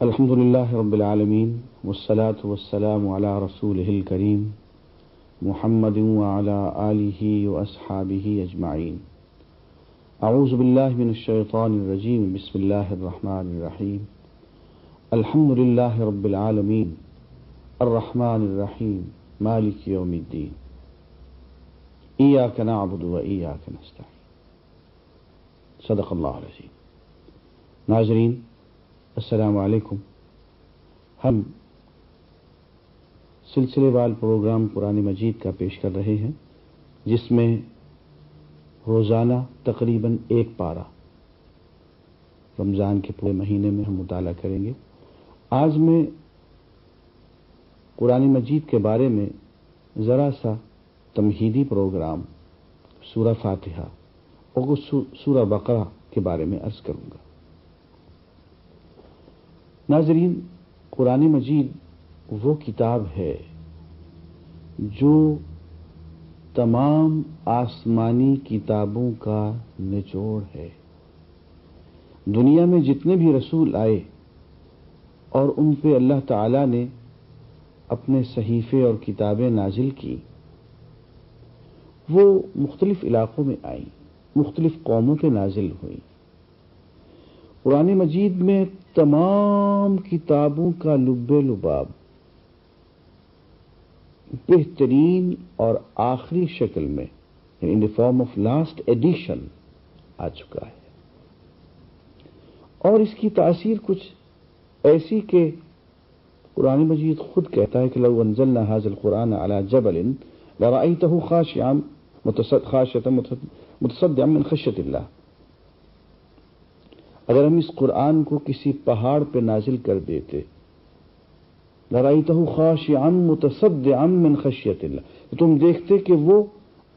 الحمد للہ رب العالمین والصلاة والسلام علی رسولہ الکریم محمد وعلی آلہ واصحابہ اجمعین. اعوذ باللہ من الشیطان الرجیم. بسم اللہ الرحمن الرحیم. الحمد للہ رب العالمین الرحمن الرحیم مالک یوم الدین. ایاک نعبد و ایاک نستعین. صدق اللہ العظیم. ناظرین السلام علیکم. ہم سلسلے وار پروگرام قرآن مجید کا پیش کر رہے ہیں، جس میں روزانہ تقریباً ایک پارہ رمضان کے پورے مہینے میں ہم مطالعہ کریں گے. آج میں قرآن مجید کے بارے میں ذرا سا تمہیدی پروگرام سورہ فاتحہ اور سورہ بقرہ کے بارے میں عرض کروں گا. ناظرین، قرآن مجید وہ کتاب ہے جو تمام آسمانی کتابوں کا نچوڑ ہے. دنیا میں جتنے بھی رسول آئے اور ان پہ اللہ تعالی نے اپنے صحیفے اور کتابیں نازل کی، وہ مختلف علاقوں میں آئیں، مختلف قوموں پہ نازل ہوئیں. قرآن مجید میں تمام کتابوں کا لب لباب بہترین اور آخری شکل میں ان دی فارم آف لاسٹ ایڈیشن آ چکا ہے. اور اس کی تاثیر کچھ ایسی کہ قرآن مجید خود کہتا ہے کہ لو انزلنا هذا القرآن على جبل لرأيته خاشعا متصدعا من خشية الله. اگر ہم اس قرآن کو کسی پہاڑ پہ نازل کر دیتے، لرأيته خاشعا متصدعا من خشية الله، تو تم دیکھتے کہ وہ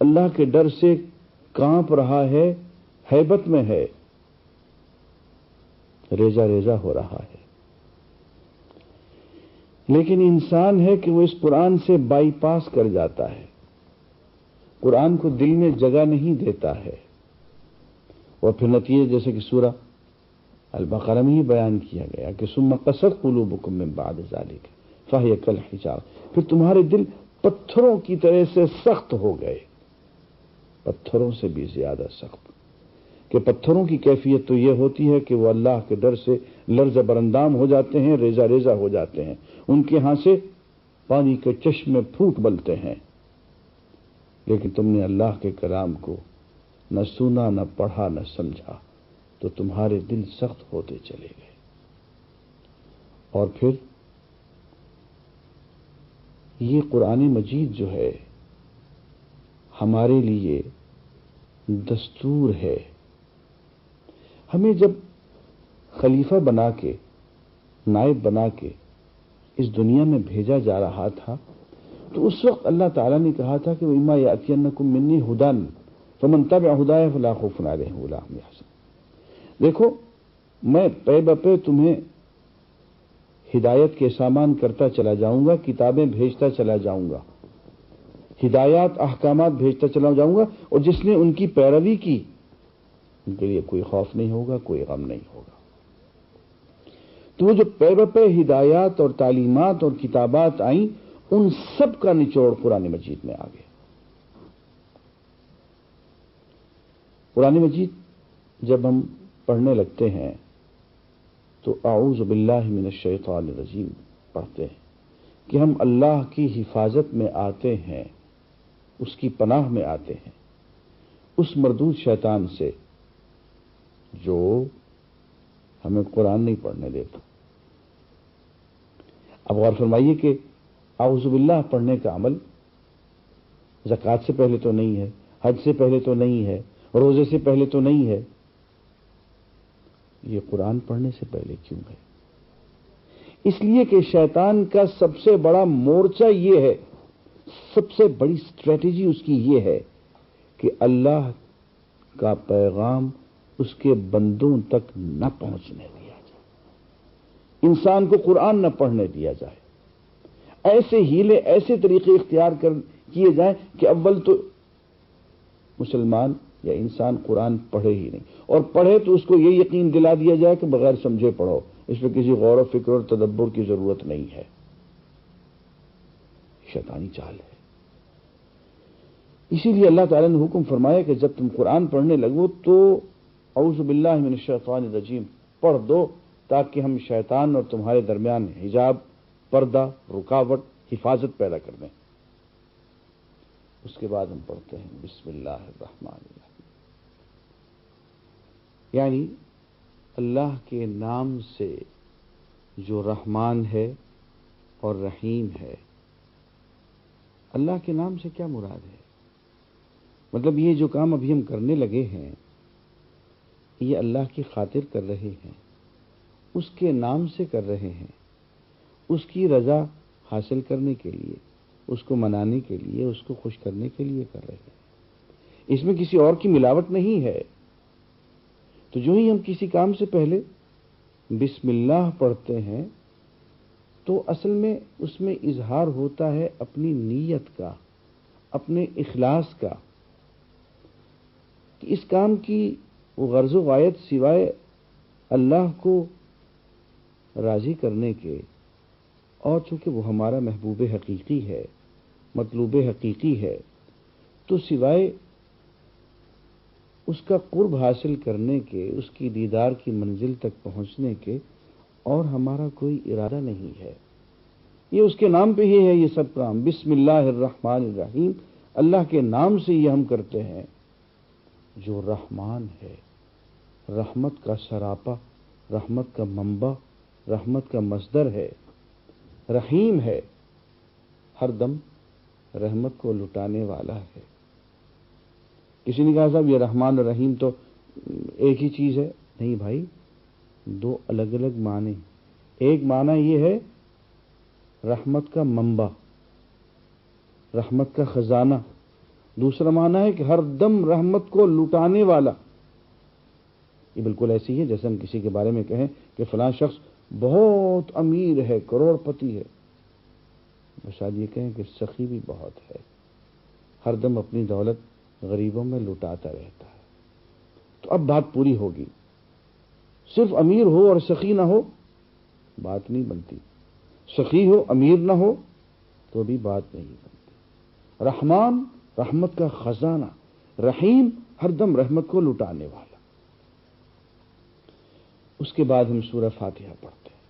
اللہ کے ڈر سے کانپ رہا ہے، ہیبت میں ہے، ریزہ ریزہ ہو رہا ہے. لیکن انسان ہے کہ وہ اس قرآن سے بائی پاس کر جاتا ہے، قرآن کو دل میں جگہ نہیں دیتا ہے، اور پھر نتیجے جیسے کہ سورہ البقرہ میں ہی بیان کیا گیا کہ ثم قست قلوبکم من بعد ذلک فہی کالحجارہ، پھر تمہارے دل پتھروں کی طرح سے سخت ہو گئے، پتھروں سے بھی زیادہ سخت. کہ پتھروں کی کیفیت تو یہ ہوتی ہے کہ وہ اللہ کے ڈر سے لرز برندام ہو جاتے ہیں، ریزہ ریزہ ہو جاتے ہیں، ان کے ہاں سے پانی کے چشمے پھوٹ بلتے ہیں. لیکن تم نے اللہ کے کلام کو نہ سنا، نہ پڑھا، نہ سمجھا، تو تمہارے دل سخت ہوتے چلے گئے. اور پھر یہ قرآن مجید جو ہے ہمارے لیے دستور ہے. ہمیں جب خلیفہ بنا کے، نائب بنا کے اس دنیا میں بھیجا جا رہا تھا، تو اس وقت اللہ تعالیٰ نے کہا تھا کہ وَإِمَّا يَأْتِيَنَّكُم مِّنِّي هُدًى فَمَن تَبِعَ هُدَايَ فَلَا خَوْفٌ عَلَيْهِمْ وَلَا هُمْ يَحْزَنُونَ. دیکھو، میں پے بپے تمہیں ہدایت کے سامان کرتا چلا جاؤں گا، کتابیں بھیجتا چلا جاؤں گا، ہدایات احکامات بھیجتا چلا جاؤں گا، اور جس نے ان کی پیروی کی ان کے لیے کوئی خوف نہیں ہوگا، کوئی غم نہیں ہوگا. تو وہ جو پے بپے ہدایات اور تعلیمات اور کتابات آئیں، ان سب کا نچوڑ قرآن مجید میں آ گیا. قرآن مجید جب ہم پڑھنے لگتے ہیں تو اعوذ باللہ من الشیطان الرجیم پڑھتے ہیں کہ ہم اللہ کی حفاظت میں آتے ہیں، اس کی پناہ میں آتے ہیں اس مردود شیطان سے جو ہمیں قرآن نہیں پڑھنے دیتا. اب غور فرمائیے کہ اعوذ باللہ پڑھنے کا عمل زکوٰۃ سے پہلے تو نہیں ہے، حج سے پہلے تو نہیں ہے، روزے سے پہلے تو نہیں ہے، یہ قرآن پڑھنے سے پہلے کیوں ہے؟ اس لیے کہ شیطان کا سب سے بڑا مورچہ یہ ہے، سب سے بڑی اسٹریٹجی اس کی یہ ہے کہ اللہ کا پیغام اس کے بندوں تک نہ پہنچنے دیا جائے، انسان کو قرآن نہ پڑھنے دیا جائے. ایسے ہیلے، ایسے طریقے اختیار کیے جائیں کہ اول تو مسلمان یا انسان قرآن پڑھے ہی نہیں، اور پڑھے تو اس کو یہ یقین دلا دیا جائے کہ بغیر سمجھے پڑھو، اس پہ کسی غور و فکر اور تدبر کی ضرورت نہیں ہے۔ شیطانی چال ہے۔ اسی لیے اللہ تعالیٰ نے حکم فرمایا کہ جب تم قرآن پڑھنے لگو تو اعوذ باللہ من الشیطان الرجیم پڑھ دو، تاکہ ہم شیطان اور تمہارے درمیان حجاب، پردہ، رکاوٹ، حفاظت پیدا کر دیں۔ اس کے بعد ہم پڑھتے ہیں بسم اللہ الرحمن الرحیم، یعنی اللہ کے نام سے جو رحمان ہے اور رحیم ہے۔ اللہ کے نام سے کیا مراد ہے؟ مطلب یہ جو کام ابھی ہم کرنے لگے ہیں یہ اللہ کی خاطر کر رہے ہیں، اس کے نام سے کر رہے ہیں، اس کی رضا حاصل کرنے کے لیے، اس کو منانے کے لیے، اس کو خوش کرنے کے لیے کر رہے ہیں۔ اس میں کسی اور کی ملاوٹ نہیں ہے۔ تو جو ہی ہم کسی کام سے پہلے بسم اللہ پڑھتے ہیں تو اصل میں اس میں اظہار ہوتا ہے اپنی نیت کا، اپنے اخلاص کا، کہ اس کام کی وہ غرض و غایت سوائے اللہ کو راضی کرنے کے، اور چونکہ وہ ہمارا محبوب حقیقی ہے، مطلوب حقیقی ہے، تو سوائے اس کا قرب حاصل کرنے کے، اس کی دیدار کی منزل تک پہنچنے کے اور ہمارا کوئی ارادہ نہیں ہے۔ یہ اس کے نام پہ ہی ہے یہ سب کام، بسم اللہ الرحمن الرحیم، اللہ کے نام سے یہ ہم کرتے ہیں جو رحمان ہے، رحمت کا سراپا، رحمت کا منبع، رحمت کا مصدر ہے، رحیم ہے، ہر دم رحمت کو لٹانے والا ہے۔ کسی نے کہا صاحب یہ رحمان اور رحیم تو ایک ہی چیز ہے، نہیں بھائی، دو الگ الگ معنی۔ ایک معنی یہ ہے رحمت کا منبع، رحمت کا خزانہ، دوسرا معنی ہے کہ ہر دم رحمت کو لٹانے والا۔ یہ بالکل ایسی ہے جیسے ہم کسی کے بارے میں کہیں کہ فلاں شخص بہت امیر ہے، کروڑ پتی ہے، شاید یہ کہیں کہ سخی بھی بہت ہے، ہر دم اپنی دولت غریبوں میں لٹاتا رہتا ہے۔ تو اب بات پوری ہوگی۔ صرف امیر ہو اور سخی نہ ہو بات نہیں بنتی، سخی ہو امیر نہ ہو تو بھی بات نہیں بنتی۔ رحمان رحمت کا خزانہ، رحیم ہر دم رحمت کو لٹانے والا۔ اس کے بعد ہم سورہ فاتحہ پڑھتے ہیں،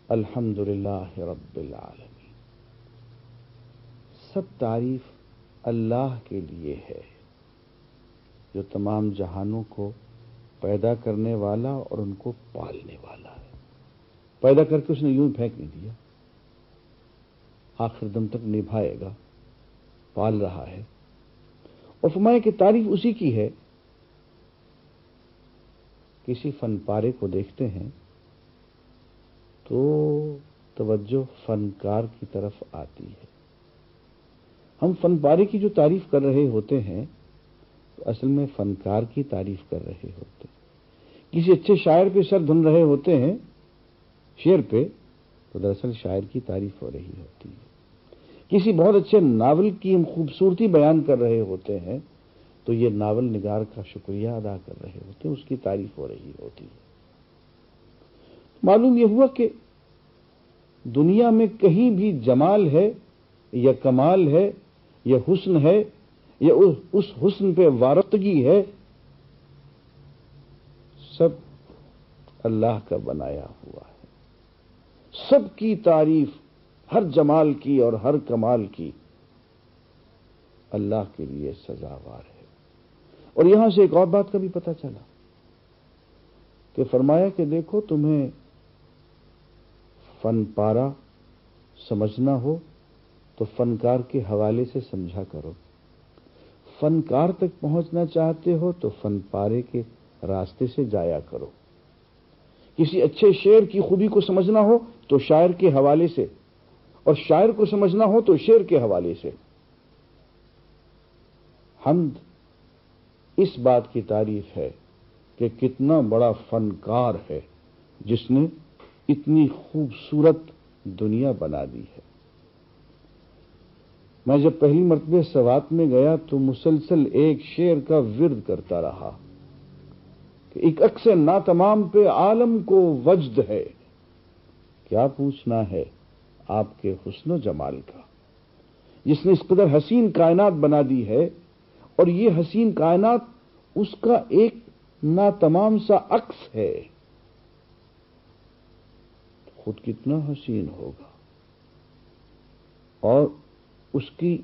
الحمدللہ رب العالمین۔ سب تعریف اللہ کے لیے ہے جو تمام جہانوں کو پیدا کرنے والا اور ان کو پالنے والا ہے۔ پیدا کر کے اس نے یوں ہی پھینک نہیں دیا، آخر دم تک نبھائے گا، پال رہا ہے۔ اور فرمایا کہ تعریف اسی کی ہے۔ کسی فن پارے کو دیکھتے ہیں تو توجہ فنکار کی طرف آتی ہے۔ ہم فن پارے کی جو تعریف کر رہے ہوتے ہیں تو اصل میں فنکار کی تعریف کر رہے ہوتے ہیں۔ کسی اچھے شاعر پہ سر دھن رہے ہوتے ہیں شعر پہ تو دراصل شاعر کی تعریف ہو رہی ہوتی ہے۔ کسی بہت اچھے ناول کی ہم خوبصورتی بیان کر رہے ہوتے ہیں تو یہ ناول نگار کا شکریہ ادا کر رہے ہوتے ہیں، اس کی تعریف ہو رہی ہوتی ہے۔ معلوم یہ ہوا کہ دنیا میں کہیں بھی جمال ہے یا کمال ہے یا حسن ہے یا اس حسن پہ وارفتگی ہے، سب اللہ کا بنایا ہوا ہے۔ سب کی تعریف، ہر جمال کی اور ہر کمال کی اللہ کے لیے سزاوار ہے۔ اور یہاں سے ایک اور بات کا بھی پتہ چلا کہ فرمایا کہ دیکھو تمہیں فن پارا سمجھنا ہو تو فنکار کے حوالے سے سمجھا کرو، فنکار تک پہنچنا چاہتے ہو تو فن پارے کے راستے سے جایا کرو۔ کسی اچھے شعر کی خوبی کو سمجھنا ہو تو شاعر کے حوالے سے، اور شاعر کو سمجھنا ہو تو شعر کے حوالے سے۔ حمد اس بات کی تعریف ہے کہ کتنا بڑا فنکار ہے جس نے اتنی خوبصورت دنیا بنا دی ہے۔ میں جب پہلی مرتبہ سوات میں گیا تو مسلسل ایک شعر کا ورد کرتا رہا کہ ایک عکس ناتمام پہ عالم کو وجد ہے، کیا پوچھنا ہے آپ کے حسن و جمال کا، جس نے اس قدر حسین کائنات بنا دی ہے، اور یہ حسین کائنات اس کا ایک ناتمام سا عکس ہے، خود کتنا حسین ہوگا، اور اس کی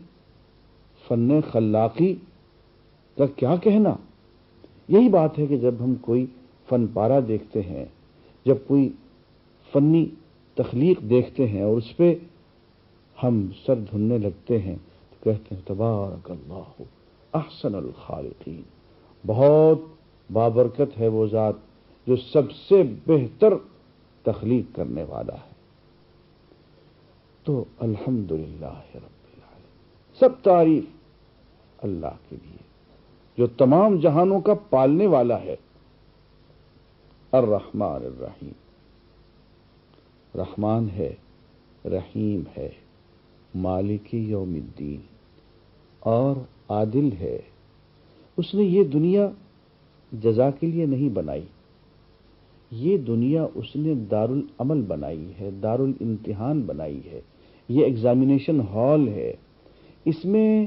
فن خلاقی کا کیا کہنا۔ یہی بات ہے کہ جب ہم کوئی فن پارہ دیکھتے ہیں، جب کوئی فنی تخلیق دیکھتے ہیں اور اس پہ ہم سر دھننے لگتے ہیں تو کہتے ہیں تبارک اللہ احسن الخالقین، بہت بابرکت ہے وہ ذات جو سب سے بہتر تخلیق کرنے والا ہے۔ تو الحمدللہ رب العالمین، سب تعریف اللہ کے لیے جو تمام جہانوں کا پالنے والا ہے۔ الرحمن الرحیم، رحمان ہے، رحیم ہے، مالک یوم الدین، اور عادل ہے۔ اس نے یہ دنیا جزا کے لیے نہیں بنائی، یہ دنیا اس نے دارالعمل بنائی ہے، دارالامتحان بنائی ہے، یہ ایگزامینیشن ہال ہے۔ اس میں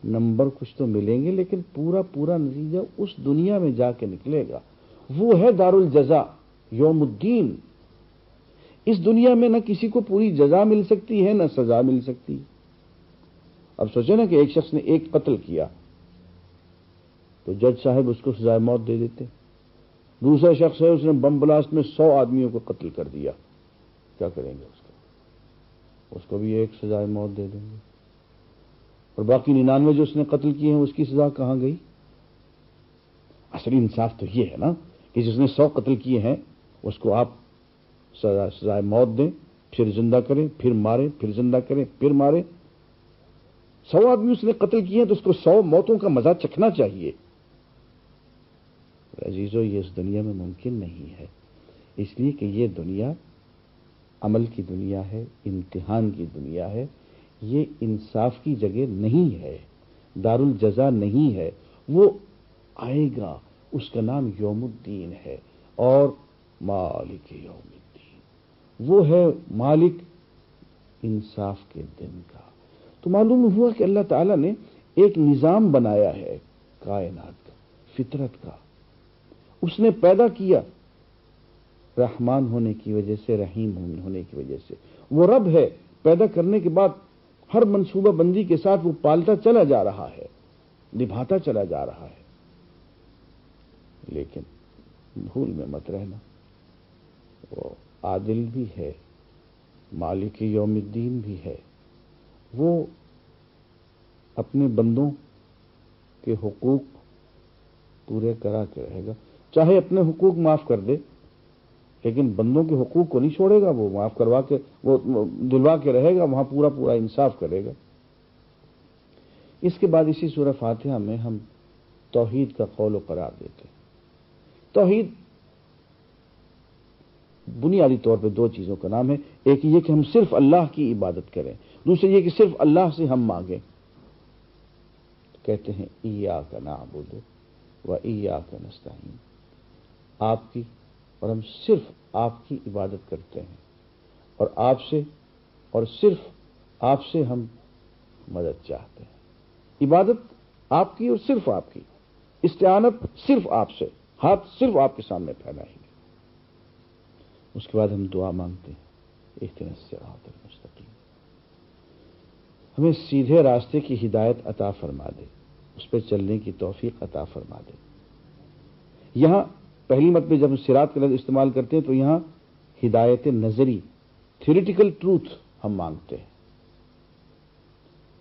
نمبر کچھ تو ملیں گے لیکن پورا نتیجہ اس دنیا میں جا کے نکلے گا، وہ ہے دارالجزا یوم الدین۔ اس دنیا میں نہ کسی کو پوری جزا مل سکتی ہے نہ سزا مل سکتی۔ اب سوچیں نا کہ ایک شخص نے ایک قتل کیا تو جج صاحب اس کو سزائے موت دے دیتے، دوسرا شخص ہے اس نے بم بلاسٹ میں 100 آدمیوں کو قتل کر دیا، کیا کریں گے اس کو بھی ایک سزائے موت دے دیں گے، اور باقی 99 جو اس نے قتل کیے ہیں اس کی سزا کہاں گئی؟ اصلی انصاف تو یہ ہے نا کہ جس نے 100 قتل کیے ہیں اس کو آپ سزائے موت دیں، پھر زندہ کریں، پھر ماریں، پھر زندہ کریں، پھر ماریں۔ 100 آدمی اس نے قتل کیے ہیں تو اس کو 100 موتوں کا مزہ چکھنا چاہیے۔ عزیزو، یہ اس دنیا میں ممکن نہیں ہے، اس لیے کہ یہ دنیا عمل کی دنیا ہے، امتحان کی دنیا ہے، یہ انصاف کی جگہ نہیں ہے، دارالجزا نہیں ہے۔ وہ آئے گا، اس کا نام یوم الدین ہے، اور مالک یوم الدین، وہ ہے مالک انصاف کے دن کا۔ تو معلوم ہوا کہ اللہ تعالیٰ نے ایک نظام بنایا ہے کائنات کا، فطرت کا، اس نے پیدا کیا رحمان ہونے کی وجہ سے، رحیم ہونے کی وجہ سے۔ وہ رب ہے، پیدا کرنے کے بعد ہر منصوبہ بندی کے ساتھ وہ پالتا چلا جا رہا ہے، نبھاتا چلا جا رہا ہے۔ لیکن بھول میں مت رہنا، وہ عادل بھی ہے، مالک یوم الدین بھی ہے، وہ اپنے بندوں کے حقوق پورے کرا کے رہے گا، چاہے اپنے حقوق معاف کر دے لیکن بندوں کے حقوق کو نہیں چھوڑے گا، وہ معاف کروا کے، وہ دلوا کے رہے گا، وہاں پورا انصاف کرے گا۔ اس کے بعد اسی سورہ فاتحہ میں ہم توحید کا قول و قرار دیتے ہیں۔ توحید بنیادی طور پہ 2 چیزوں کا نام ہے، ایک یہ کہ ہم صرف اللہ کی عبادت کریں، دوسرے یہ کہ صرف اللہ سے ہم مانگیں۔ کہتے ہیں ایاک نعبد و ایاک نستعین، آپ کی اور ہم صرف آپ کی عبادت کرتے ہیں، اور آپ سے اور صرف آپ سے ہم مدد چاہتے ہیں۔ عبادت آپ کی اور صرف آپ کی، استعانت صرف آپ سے، ہاتھ صرف آپ کے سامنے پھیلائیں گے۔ اس کے بعد ہم دعا مانگتے ہیں، اہدنا الصراط المستقیم، ہمیں سیدھے راستے کی ہدایت عطا فرما دے، اس پہ چلنے کی توفیق عطا فرما دے۔ یہاں پہلی مرتبہ جب ہم صراط کا لفظ استعمال کرتے ہیں تو یہاں ہدایت نظری، تھیوریٹیکل ٹروتھ ہم مانگتے ہیں۔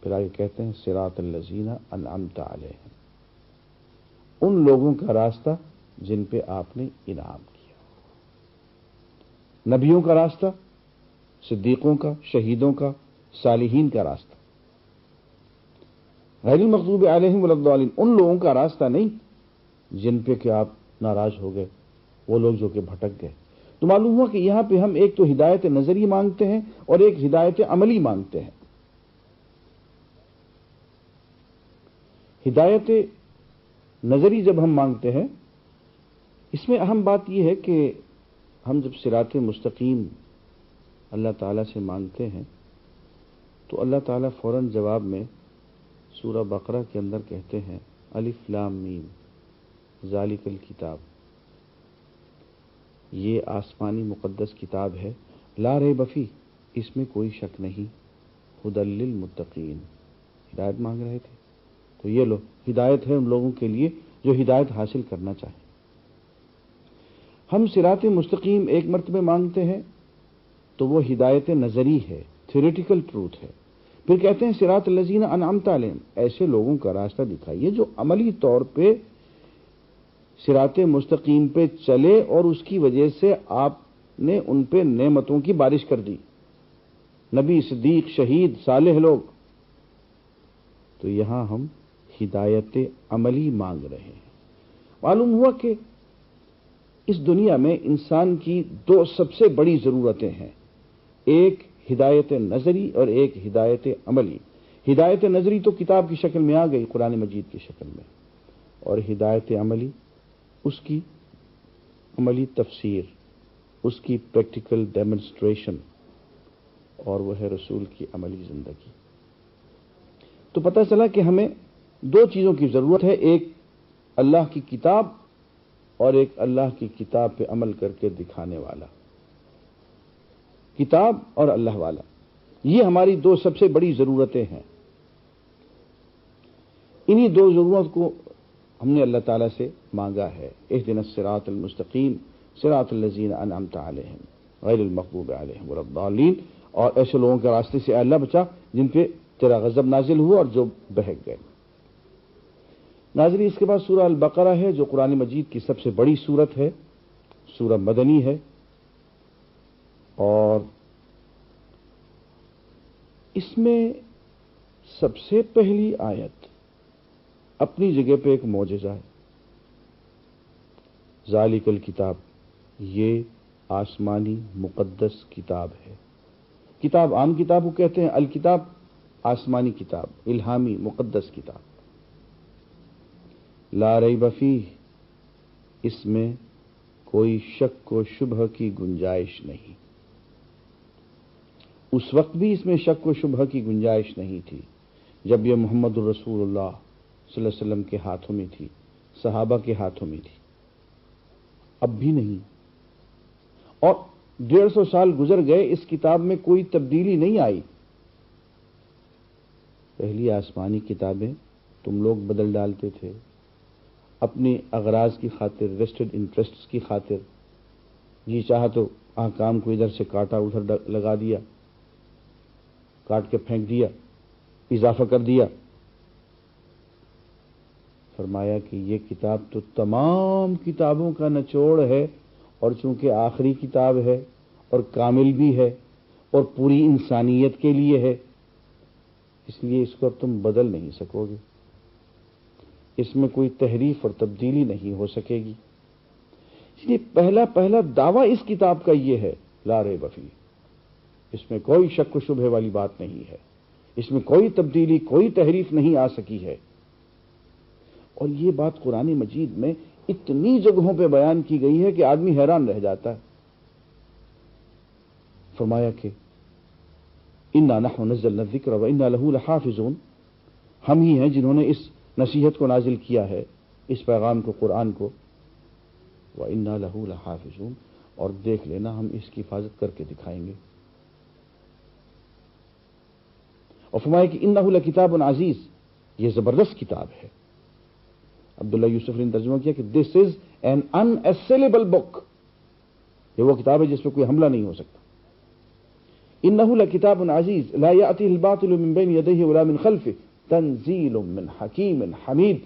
پھر آگے کہتے ہیں صراط الذین انعمت علیہم، ان لوگوں کا راستہ جن پہ آپ نے انعام کیا، نبیوں کا راستہ، صدیقوں کا، شہیدوں کا، صالحین کا راستہ، غیر المغضوب علیہم ولا الضالین، ان لوگوں کا راستہ نہیں جن پہ کہ آپ ناراض ہو گئے، وہ لوگ جو کہ بھٹک گئے۔ تو معلوم ہوا کہ یہاں پہ ہم ایک تو ہدایت نظری مانگتے ہیں اور ایک ہدایت عملی مانگتے ہیں۔ ہدایت نظری جب ہم مانگتے ہیں، اس میں اہم بات یہ ہے کہ ہم جب صراط مستقیم اللہ تعالیٰ سے مانگتے ہیں تو اللہ تعالیٰ فوراً جواب میں سورہ بقرہ کے اندر کہتے ہیں الف لام میم ذالک الکتاب، یہ آسمانی مقدس کتاب ہے، لا ریب فیہ، اس میں کوئی شک نہیں، ھدی للمتقین، ہدایت مانگ رہے تھے تو یہ لو ہدایت ہے ان لوگوں کے لیے جو ہدایت حاصل کرنا چاہیں۔ ہم صراط مستقیم ایک مرتبہ مانگتے ہیں تو وہ ہدایت نظری ہے، تھیوریٹیکل ٹروتھ ہے۔ پھر کہتے ہیں صراط الذین انعمت علیہم، ایسے لوگوں کا راستہ دکھائیے جو عملی طور پہ صراط مستقیم پہ چلے اور اس کی وجہ سے آپ نے ان پہ نعمتوں کی بارش کر دی، نبی، صدیق، شہید، صالح لوگ۔ تو یہاں ہم ہدایت عملی مانگ رہے ہیں۔ معلوم ہوا کہ اس دنیا میں انسان کی دو سب سے بڑی ضرورتیں ہیں، ایک ہدایت نظری اور ایک ہدایت عملی۔ ہدایت نظری تو کتاب کی شکل میں آ گئی، قرآن مجید کی شکل میں، اور ہدایت عملی اس کی عملی تفسیر، اس کی پریکٹیکل ڈیمونسٹریشن، اور وہ ہے رسول کی عملی زندگی۔ تو پتہ چلا کہ ہمیں دو چیزوں کی ضرورت ہے، ایک اللہ کی کتاب اور ایک اللہ کی کتاب پہ عمل کر کے دکھانے والا، کتاب اور اللہ والا، یہ ہماری دو سب سے بڑی ضرورتیں ہیں۔ انہی دو ضرورت کو ہم نے اللہ تعالیٰ سے مانگا ہے، اہدنا الصراط المستقیم صراط الذین انعمت علیہم غیر المغضوب علیہم ولا الضالین، اور ایسے لوگوں کے راستے سے اے اللہ بچا جن پہ تیرا غضب نازل ہوا اور جو بہک گئے۔ ناظرین، اس کے بعد سورہ البقرہ ہے جو قرآن مجید کی سب سے بڑی سورت ہے، سورہ مدنی ہے، اور اس میں سب سے پہلی آیت اپنی جگہ پہ ایک معجزہ ہے، ذالک الکتاب، یہ آسمانی مقدس کتاب ہے۔ کتاب عام کتاب کو کہتے ہیں، الکتاب آسمانی کتاب، الہامی مقدس کتاب، لا ریب فیہ، اس میں کوئی شک و شبہ کی گنجائش نہیں۔ اس وقت بھی اس میں شک و شبہ کی گنجائش نہیں تھی جب یہ محمد الرسول اللہ صلی اللہ علیہ وسلم کے ہاتھوں میں تھی، صحابہ کے ہاتھوں میں تھی، اب بھی نہیں۔ اور 150 سال گزر گئے، اس کتاب میں کوئی تبدیلی نہیں آئی۔ پہلی آسمانی کتابیں تم لوگ بدل ڈالتے تھے اپنی اغراض کی خاطر، ویسٹڈ انٹرسٹس کی خاطر، جی چاہا تو احکام کو ادھر سے کاٹا ادھر لگا دیا، کاٹ کے پھینک دیا، اضافہ کر دیا۔ فرمایا کہ یہ کتاب تو تمام کتابوں کا نچوڑ ہے، اور چونکہ آخری کتاب ہے اور کامل بھی ہے اور پوری انسانیت کے لیے ہے، اس لیے اس کو اب تم بدل نہیں سکو گے، اس میں کوئی تحریف اور تبدیلی نہیں ہو سکے گی۔ اس لیے پہلا دعویٰ اس کتاب کا یہ ہے، لا ریب فیہ، اس میں کوئی شک و شبہ والی بات نہیں ہے، اس میں کوئی تبدیلی، کوئی تحریف نہیں آ سکی ہے۔ اور یہ بات قرآن مجید میں اتنی جگہوں پہ بیان کی گئی ہے کہ آدمی حیران رہ جاتا ہے۔ فرمایا کہ انا نحن نزلنا الذکر وانا لہ لحافظون، ہم ہی ہیں جنہوں نے اس نصیحت کو نازل کیا ہے، اس پیغام کو، قرآن کو، وانا لہ لحافظون، اور دیکھ لینا ہم اس کی حفاظت کر کے دکھائیں گے۔ اور فرمایا کہ انہ لکتاب عزیز، یہ زبردست کتاب ہے۔ عبداللہ یوسف نے ترجمہ کیا کہ دس از این اناسیلیبل بک، یہ وہ کتاب ہے جس پہ کوئی حملہ نہیں ہو سکتا۔ انہ لکتاب عزیز لا یأتیہ الباطل من بین یدیہ ولا من خلفہ تنزیل من حکیم حمید،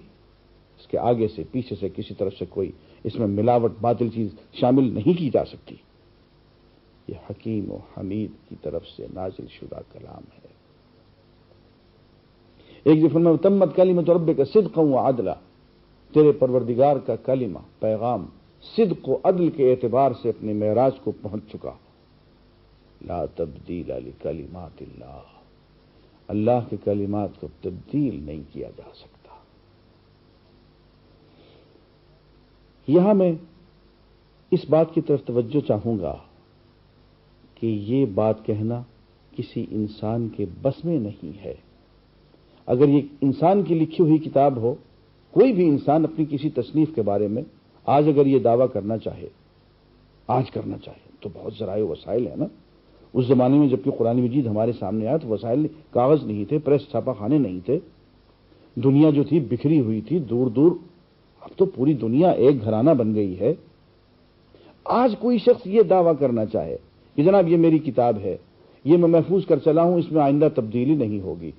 اس کے آگے سے پیچھے سے کسی طرف سے کوئی اس میں ملاوٹ باطل چیز شامل نہیں کی جا سکتی، یہ حکیم و حمید کی طرف سے نازل شدہ کلام ہے۔ ایک جو فرمایا تمت کلمۃ ربک صدقا وعدلا، تیرے پروردگار کا کلمہ، پیغام صدق و عدل کے اعتبار سے اپنے معراج کو پہنچ چکا. لا تبدیل لکلمات اللہ، اللہ کے کلمات کو تبدیل نہیں کیا جا سکتا. یہاں میں اس بات کی طرف توجہ چاہوں گا کہ یہ بات کہنا کسی انسان کے بس میں نہیں ہے. اگر یہ انسان کی لکھی ہوئی کتاب ہو، کوئی بھی انسان اپنی کسی تصنیف کے بارے میں آج اگر یہ دعویٰ کرنا چاہے، آج کرنا چاہے، تو بہت ذرائع وسائل ہیں نا. اس زمانے میں جبکہ قرآن مجید ہمارے سامنے آیا تو وسائل کاغذ نہیں تھے، پریس چھاپا خانے نہیں تھے، دنیا جو تھی بکھری ہوئی تھی دور دور. اب تو پوری دنیا ایک گھرانہ بن گئی ہے. آج کوئی شخص یہ دعویٰ کرنا چاہے کہ جناب یہ میری کتاب ہے، یہ میں محفوظ کر چلا ہوں، اس میں آئندہ تبدیلی نہیں ہوگی،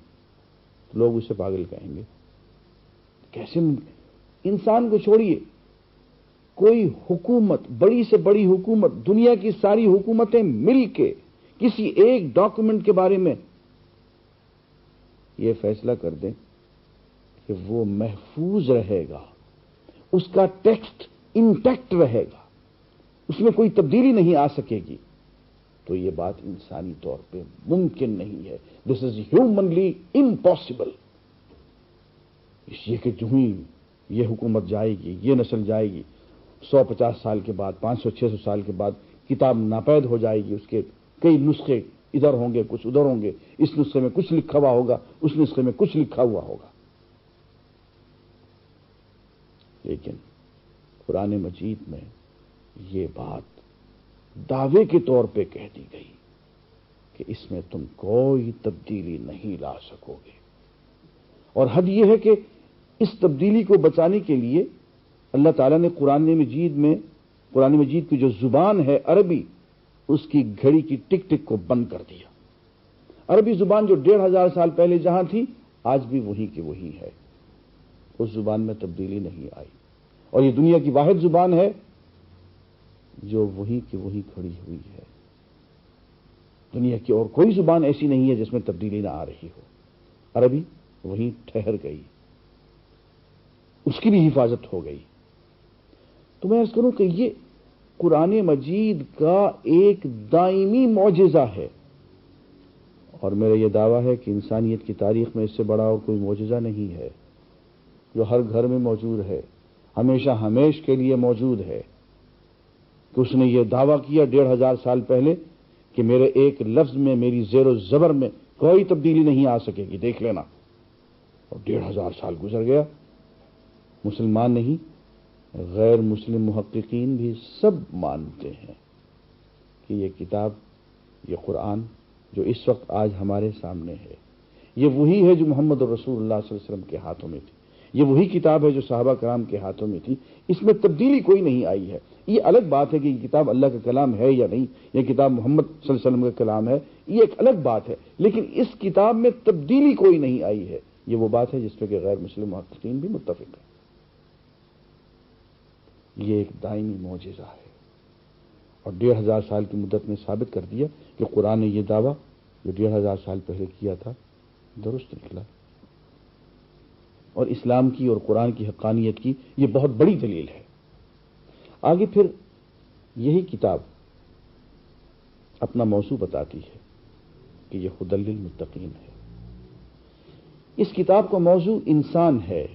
تو لوگ اسے پاگل کہیں گے. کیسے انسان کو چھوڑیے، کوئی حکومت، بڑی سے بڑی حکومت، دنیا کی ساری حکومتیں مل کے کسی ایک ڈاکومنٹ کے بارے میں یہ فیصلہ کر دیں کہ وہ محفوظ رہے گا، اس کا ٹیکسٹ انٹیکٹ رہے گا، اس میں کوئی تبدیلی نہیں آ سکے گی، تو یہ بات انسانی طور پہ ممکن نہیں ہے. دس از ہیومنلی امپاسبل. اس لیے کہ جو ہی یہ حکومت جائے گی، یہ نسل جائے گی، 150 سال کے بعد، 500 600 سال کے بعد کتاب ناپید ہو جائے گی. اس کے کئی نسخے ادھر ہوں گے، کچھ ادھر ہوں گے، اس نسخے میں کچھ لکھا ہوا ہوگا، اس نسخے میں کچھ لکھا ہوا ہوگا. لیکن قرآن مجید میں یہ بات دعوے کے طور پہ کہہ دی گئی کہ اس میں تم کوئی تبدیلی نہیں لا سکو گے. اور حد یہ ہے کہ اس تبدیلی کو بچانے کے لیے اللہ تعالیٰ نے قرآن مجید کی جو زبان ہے عربی، اس کی گھڑی کی ٹک ٹک کو بند کر دیا. عربی زبان جو 1500 سال پہلے جہاں تھی، آج بھی وہی کی وہی ہے. اس زبان میں تبدیلی نہیں آئی، اور یہ دنیا کی واحد زبان ہے جو وہی کی وہی کھڑی ہوئی ہے. دنیا کی اور کوئی زبان ایسی نہیں ہے جس میں تبدیلی نہ آ رہی ہو. عربی وہیں ٹھہر گئی، اس کی بھی حفاظت ہو گئی. تو میں عرض کروں کہ یہ قرآن مجید کا ایک دائمی معجزہ ہے، اور میرا یہ دعویٰ ہے کہ انسانیت کی تاریخ میں اس سے بڑا اور کوئی معجزہ نہیں ہے، جو ہر گھر میں موجود ہے، ہمیشہ ہمیش کے لیے موجود ہے. کہ اس نے یہ دعویٰ کیا 1500 سال پہلے کہ میرے ایک لفظ میں، میری زیر و زبر میں کوئی تبدیلی نہیں آ سکے گی، دیکھ لینا. اور 1500 سال گزر گیا. مسلمان نہیں، غیر مسلم محققین بھی سب مانتے ہیں کہ یہ کتاب، یہ قرآن جو اس وقت آج ہمارے سامنے ہے، یہ وہی ہے جو محمد رسول اللہ صلی اللہ علیہ وسلم کے ہاتھوں میں تھی. یہ وہی کتاب ہے جو صحابہ کرام کے ہاتھوں میں تھی. اس میں تبدیلی کوئی نہیں آئی ہے. یہ الگ بات ہے کہ یہ کتاب اللہ کا کلام ہے یا نہیں، یہ کتاب محمد صلی اللہ علیہ وسلم کا کلام ہے، یہ ایک الگ بات ہے. لیکن اس کتاب میں تبدیلی کوئی نہیں آئی ہے. یہ وہ بات ہے جس پہ کہ غیر مسلم محققین بھی متفق ہیں. یہ ایک دائمی معجزہ ہے، اور 1500 سال کی مدت نے ثابت کر دیا کہ قرآن نے یہ دعویٰ جو 1500 سال پہلے کیا تھا درست نکلا. اور اسلام کی اور قرآن کی حقانیت کی یہ بہت بڑی دلیل ہے. آگے پھر یہی کتاب اپنا موضوع بتاتی ہے کہ یہ ہدی للمتقین ہے. اس کتاب کا موضوع انسان ہے،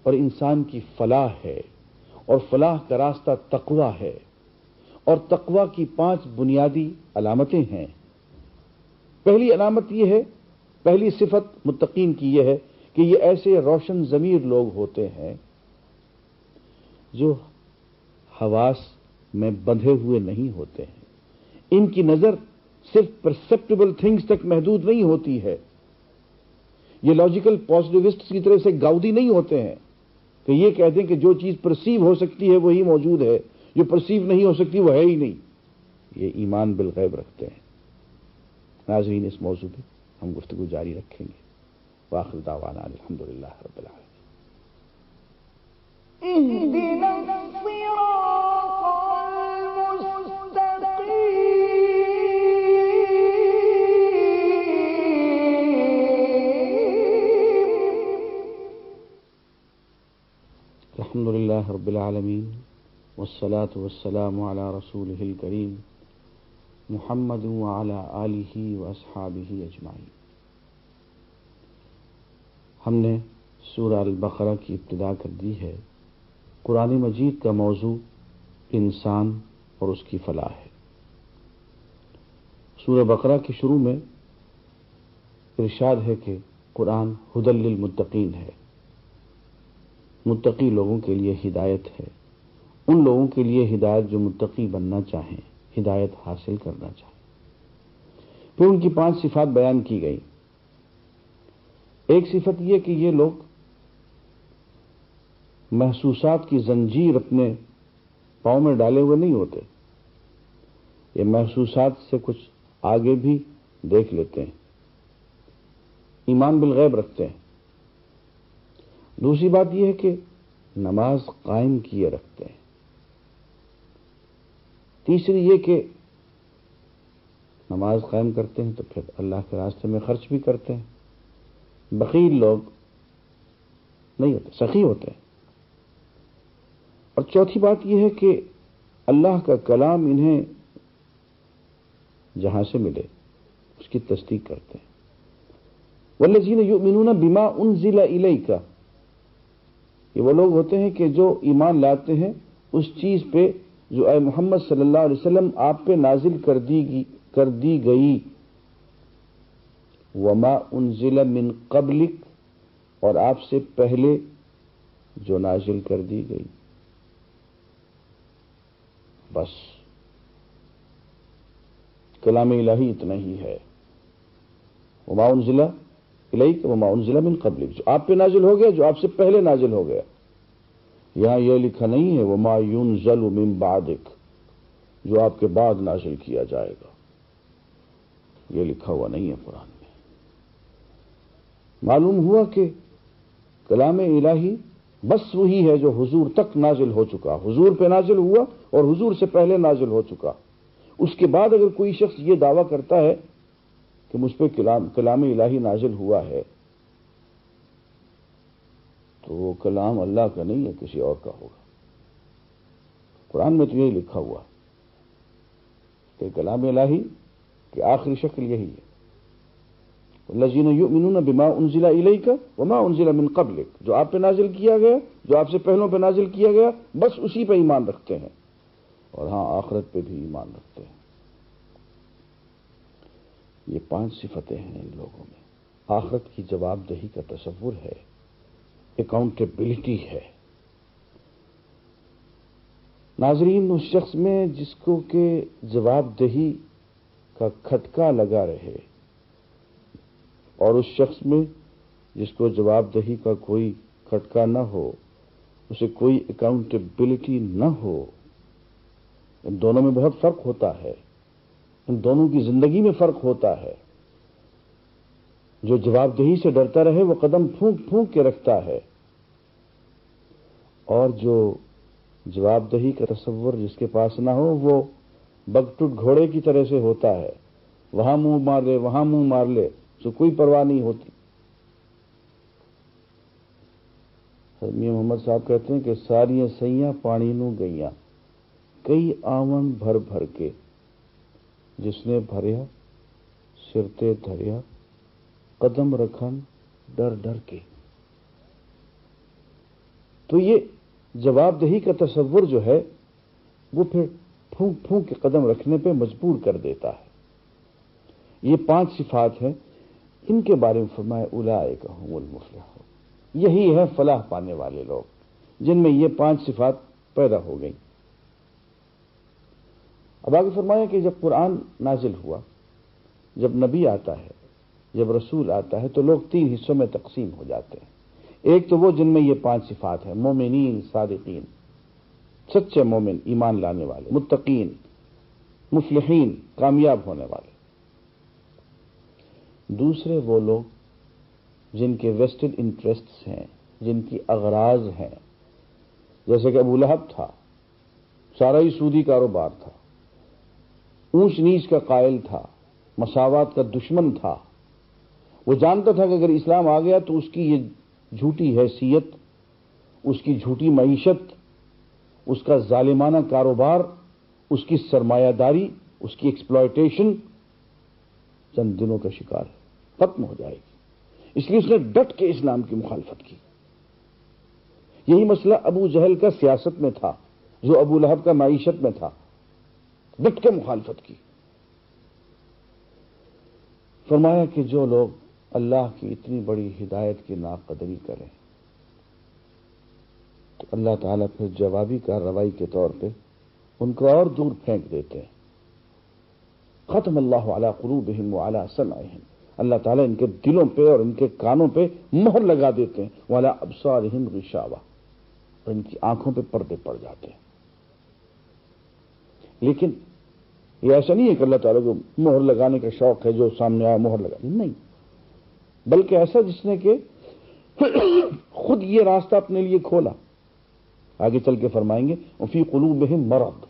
اور انسان کی فلاح ہے، اور فلاح کا راستہ تقویٰ ہے. اور تقویٰ کی 5 بنیادی علامتیں ہیں. پہلی علامت یہ ہے، پہلی صفت متقین کی یہ ہے کہ یہ ایسے روشن ضمیر لوگ ہوتے ہیں جو حواس میں بندھے ہوئے نہیں ہوتے ہیں. ان کی نظر صرف پرسیپٹیبل تھنگز تک محدود نہیں ہوتی ہے. یہ لاجیکل پازیٹیوسٹ کی طرف سے گاؤدی نہیں ہوتے ہیں کہ یہ کہتے ہیں کہ جو چیز پرسیو ہو سکتی ہے وہی موجود ہے، جو پرسیو نہیں ہو سکتی وہ ہے ہی نہیں. یہ ایمان بالغیب رکھتے ہیں. ناظرین، اس موضوع پہ ہم گفتگو جاری رکھیں گے. وآخر دعوانا الحمدللہ رب العالمین. اهدنا الصراط المستقيم. الحمدللہ رب العالمین، والصلاة والسلام على رسوله الكريم محمد وعلى آلہ واصحابہ اجمعین۔ ہم نے سورہ البقرہ کی ابتدا کر دی ہے۔ قرآن مجید کا موضوع انسان اور اس کی فلاح ہے۔ سورہ بقرہ کے شروع میں ارشاد ہے کہ قرآن ھدی للمتقین ہے، متقی لوگوں کے لیے ہدایت ہے، ان لوگوں کے لیے ہدایت جو متقی بننا چاہیں، ہدایت حاصل کرنا چاہیں۔ پھر ان کی 5 صفات بیان کی گئی۔ ایک صفت یہ کہ یہ لوگ محسوسات کی زنجیر اپنے پاؤں میں ڈالے ہوئے نہیں ہوتے، یہ محسوسات سے کچھ آگے بھی دیکھ لیتے ہیں، ایمان بالغیب رکھتے ہیں۔ دوسری بات یہ ہے کہ نماز قائم کیے رکھتے ہیں۔ تیسری یہ کہ نماز قائم کرتے ہیں تو پھر اللہ کے راستے میں خرچ بھی کرتے ہیں۔ بخیل لوگ نہیں ہوتے، سخی ہوتے ہیں۔ اور چوتھی بات یہ ہے کہ اللہ کا کلام انہیں جہاں سے ملے اس کی تصدیق کرتے ہیں۔ والذین یؤمنون بما انزل الیک، یہ وہ لوگ ہوتے ہیں کہ جو ایمان لاتے ہیں اس چیز پہ جو اے محمد صلی اللہ علیہ وسلم آپ پہ نازل کر دی گئی، وما انزل من قبلک، اور آپ سے پہلے جو نازل کر دی گئی۔ بس کلام الہی اتنا ہی ہے، وما انزل الیک وما انزل من قبلک، جو آپ پہ نازل ہو گیا، جو آپ سے پہلے نازل ہو گیا۔ یہاں یہ لکھا نہیں ہے وما ينزل من بعدک، جو آپ کے بعد نازل کیا جائے گا، یہ لکھا ہوا نہیں ہے قرآن میں۔ معلوم ہوا کہ کلام الہی بس وہی ہے جو حضور تک نازل ہو چکا، حضور پہ نازل ہوا اور حضور سے پہلے نازل ہو چکا۔ اس کے بعد اگر کوئی شخص یہ دعویٰ کرتا ہے کہ مجھ پہ کلام الہی نازل ہوا ہے تو وہ کلام اللہ کا نہیں ہے، کسی اور کا ہوگا۔ قرآن میں تو یہی لکھا ہوا کہ کلام الہی کی آخری شکل یہی ہے، الذین یؤمنون بما انزل الیک وما انزل من قبلک، جو آپ پہ نازل کیا گیا، جو آپ سے پہلوں پہ نازل کیا گیا، بس اسی پہ ایمان رکھتے ہیں، اور ہاں آخرت پہ بھی ایمان رکھتے ہیں۔ یہ 5 صفتیں ہیں ان لوگوں میں۔ آخرت کی جواب دہی کا تصور ہے، اکاؤنٹیبلٹی ہے۔ ناظرین، اس شخص میں جس کو کہ جواب دہی کا کھٹکا لگا رہے اور اس شخص میں جس کو جواب دہی کا کوئی کھٹکا نہ ہو، اسے کوئی اکاؤنٹیبلٹی نہ ہو، ان دونوں میں بہت فرق ہوتا ہے، ان دونوں کی زندگی میں فرق ہوتا ہے۔ جو جواب دہی سے ڈرتا رہے وہ قدم پھونک پھونک کے رکھتا ہے، اور جو جواب دہی کا تصور جس کے پاس نہ ہو وہ بگٹٹ گھوڑے کی طرح سے ہوتا ہے، وہاں منہ مار لے وہاں منہ مار لے، تو کوئی پرواہ نہیں ہوتی۔ میاں محمد صاحب کہتے ہیں کہ ساریاں سیاں پانی نو گئیاں، کئی آون بھر بھر کے، جس نے بھریا سر تے دھریا، قدم رکھن ڈر ڈر کے۔ تو یہ جواب دہی کا تصور جو ہے وہ پھر پھونک پھونک کے قدم رکھنے پہ مجبور کر دیتا ہے۔ یہ 5 صفات ہیں، ان کے بارے میں فرمایا اولئک ھم المفلحون، یہی ہے فلاح پانے والے لوگ جن میں یہ 5 صفات پیدا ہو گئیں۔ اب آگے فرمایا کہ جب قرآن نازل ہوا، جب نبی آتا ہے، جب رسول آتا ہے، تو لوگ 3 حصوں میں تقسیم ہو جاتے ہیں۔ ایک تو وہ جن میں یہ 5 صفات ہیں، مومنین، صادقین، سچے مومن، ایمان لانے والے، متقین، مفلحین، کامیاب ہونے والے۔ دوسرے وہ لوگ جن کے ویسٹڈ انٹرسٹس ہیں، جن کی اغراض ہیں، جیسے کہ ابو لہب تھا، سارا ہی سودی کاروبار تھا، اونچ نیچ کا قائل تھا، مساوات کا دشمن تھا۔ وہ جانتا تھا کہ اگر اسلام آ گیا تو اس کی یہ جھوٹی حیثیت، اس کی جھوٹی معیشت اس کا ظالمانہ کاروبار، اس کی سرمایہ داری، اس کی ایکسپلائٹیشن چند دنوں کا شکار ہے، ختم ہو جائے گی۔ اس لیے اس نے ڈٹ کے اسلام کی مخالفت کی۔ یہی مسئلہ ابو جہل کا سیاست میں تھا، جو ابو لہب کا معیشت میں تھا، ڈٹ کے مخالفت کی۔ فرمایا کہ جو لوگ اللہ کی اتنی بڑی ہدایت کی ناقدری کریں تو اللہ تعالیٰ پھر جوابی کارروائی کے طور پہ ان کو اور دور پھینک دیتے ہیں۔ ختم اللہ علی قلوبہم وعلی سمعہم، اللہ تعالیٰ ان کے دلوں پہ اور ان کے کانوں پہ مہر لگا دیتے ہیں، وعلی ابصارہم غشاوہ، اور ان کی آنکھوں پہ پردے پڑ جاتے ہیں۔ لیکن یہ ایسا نہیں ہے کہ اللہ تعالیٰ کو مہر لگانے کا شوق ہے، جو سامنے آیا مہر لگا، نہیں، بلکہ ایسا جس نے کہ خود یہ راستہ اپنے لیے کھولا۔ آگے چل کے فرمائیں گے وفی قلوبہم مرض،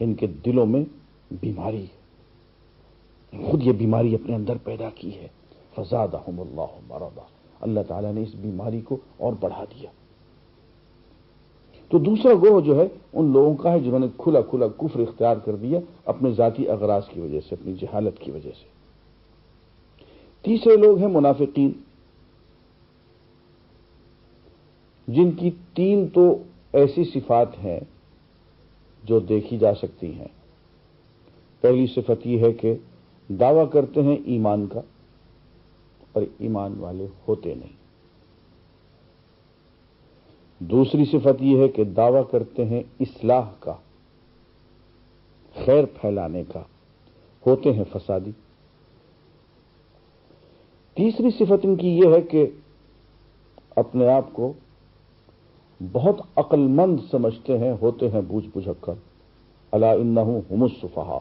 ان کے دلوں میں بیماری ہے، خود یہ بیماری اپنے اندر پیدا کی ہے۔ فزادہم اللہ مرضا، اللہ تعالیٰ نے اس بیماری کو اور بڑھا دیا۔ تو دوسرا گروہ جو ہے ان لوگوں کا ہے جنہوں نے کھلا کھلا کفر اختیار کر دیا اپنے ذاتی اغراض کی وجہ سے، اپنی جہالت کی وجہ سے۔ تیسرے لوگ ہیں منافقین، جن کی تین تو ایسی صفات ہیں جو دیکھی جا سکتی ہیں۔ پہلی صفت یہ ہے کہ دعویٰ کرتے ہیں ایمان کا اور ایمان والے ہوتے نہیں۔ دوسری صفت یہ ہے کہ دعویٰ کرتے ہیں اصلاح کا، خیر پھیلانے کا، ہوتے ہیں فسادی۔ تیسری صفت ان کی یہ ہے کہ اپنے آپ کو بہت عقل مند سمجھتے ہیں، ہوتے ہیں بوجھ بجھکر۔ الا انہم هم السفہاء،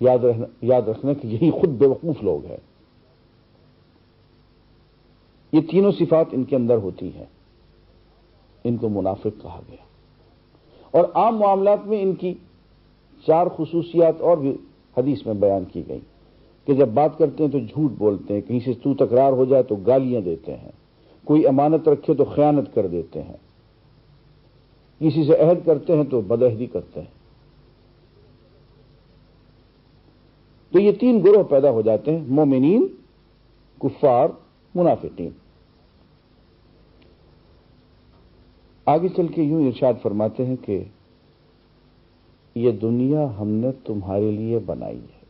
یاد رکھنا کہ یہی خود بیوقوف لوگ ہیں۔ یہ تینوں صفات ان کے اندر ہوتی ہیں، ان کو منافق کہا گیا۔ اور عام معاملات میں ان کی چار خصوصیات اور بھی حدیث میں بیان کی گئی کہ جب بات کرتے ہیں تو جھوٹ بولتے ہیں، کہیں سے تو تکرار ہو جائے تو گالیاں دیتے ہیں، کوئی امانت رکھے تو خیانت کر دیتے ہیں، کسی سے عہد کرتے ہیں تو بدعہدی کرتے ہیں۔ تو یہ تین گروہ پیدا ہو جاتے ہیں، مومنین، کفار، منافقین۔ آگے چل کے یوں ارشاد فرماتے ہیں کہ یہ دنیا ہم نے تمہارے لیے بنائی ہے،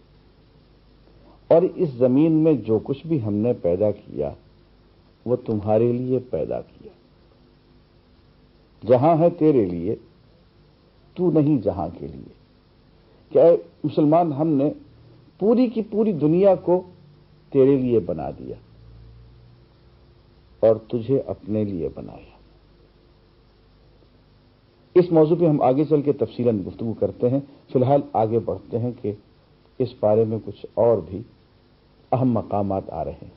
اور اس زمین میں جو کچھ بھی ہم نے پیدا کیا وہ تمہارے لیے پیدا کیا۔ جہاں ہے تیرے لیے، تو نہیں جہاں کے لیے۔ کہ اے مسلمان، ہم نے پوری کی پوری دنیا کو تیرے لیے بنا دیا اور تجھے اپنے لیے بنایا۔ اس موضوع پہ ہم آگے چل کے تفصیلاً گفتگو کرتے ہیں، فی الحال آگے بڑھتے ہیں کہ اس بارے میں کچھ اور بھی اہم مقامات آ رہے ہیں۔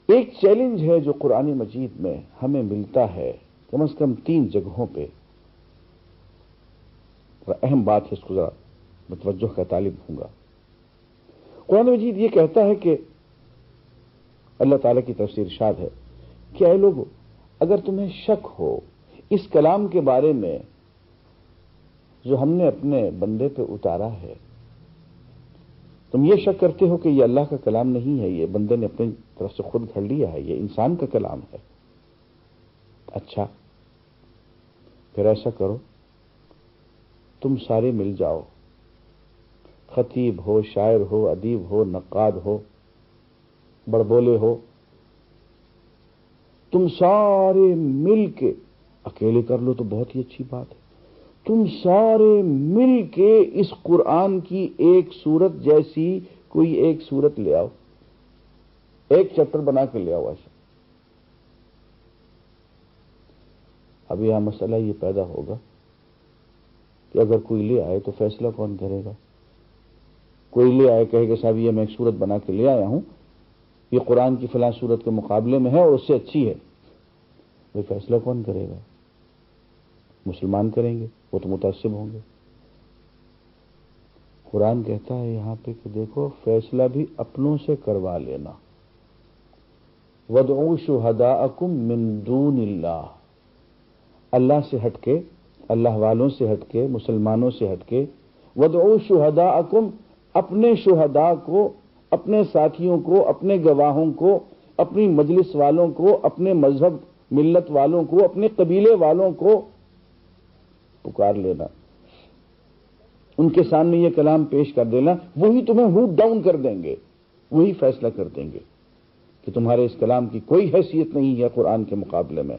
ایک چیلنج ہے جو قرآن مجید میں ہمیں ملتا ہے کم از کم 3 جگہوں پہ، اہم بات ہے، اس کو ذرا متوجہ کا طالب ہوں گا۔ قرآن مجید یہ کہتا ہے کہ اللہ تعالیٰ کی طرف سے ارشاد ہے کہ اے لوگو، اگر تمہیں شک ہو اس کلام کے بارے میں جو ہم نے اپنے بندے پہ اتارا ہے، تم یہ شک کرتے ہو کہ یہ اللہ کا کلام نہیں ہے، یہ بندے نے اپنی طرف سے خود گھڑ لیا ہے، یہ انسان کا کلام ہے، اچھا پھر ایسا کرو، تم سارے مل جاؤ، خطیب ہو، شاعر ہو، ادیب ہو، نقاد ہو، بڑبولے ہو، تم سارے مل کے، اکیلے کر لو تو بہت ہی اچھی بات ہے، تم سارے مل کے اس قرآن کی ایک سورت جیسی کوئی ایک سورت لے آؤ، ایک چیپٹر بنا کے لے آؤ ایسا۔ اب یہاں مسئلہ یہ پیدا ہوگا کہ اگر کوئی لے آئے تو فیصلہ کون کرے گا؟ کوئی لے آئے کہے کہ صاحب یہ میں ایک سورت بنا کے لے آیا ہوں، یہ قرآن کی فلاں سورت کے مقابلے میں ہے اور اس سے اچھی ہے، وہ فیصلہ کون کرے گا؟ مسلمان کریں گے، وہ تو متعصب ہوں گے۔ قرآن کہتا ہے یہاں پہ کہ دیکھو فیصلہ بھی اپنوں سے کروا لینا، وَادْعُوا شُهَدَاءَكُم مِّن دُونِ اللَّهِ، اللہ سے ہٹ کے، اللہ والوں سے ہٹ کے، مسلمانوں سے ہٹ کے، وَادْعُوا شُهَدَاءَكُمْ، اپنے شہداء کو، اپنے ساتھیوں کو، اپنے گواہوں کو، اپنی مجلس والوں کو، اپنے مذہب ملت والوں کو، اپنے قبیلے والوں کو پکار لینا، ان کے سامنے یہ کلام پیش کر دینا، وہی تمہیں ہوٹ ڈاؤن کر دیں گے، وہی فیصلہ کر دیں گے کہ تمہارے اس کلام کی کوئی حیثیت نہیں ہے قرآن کے مقابلے میں۔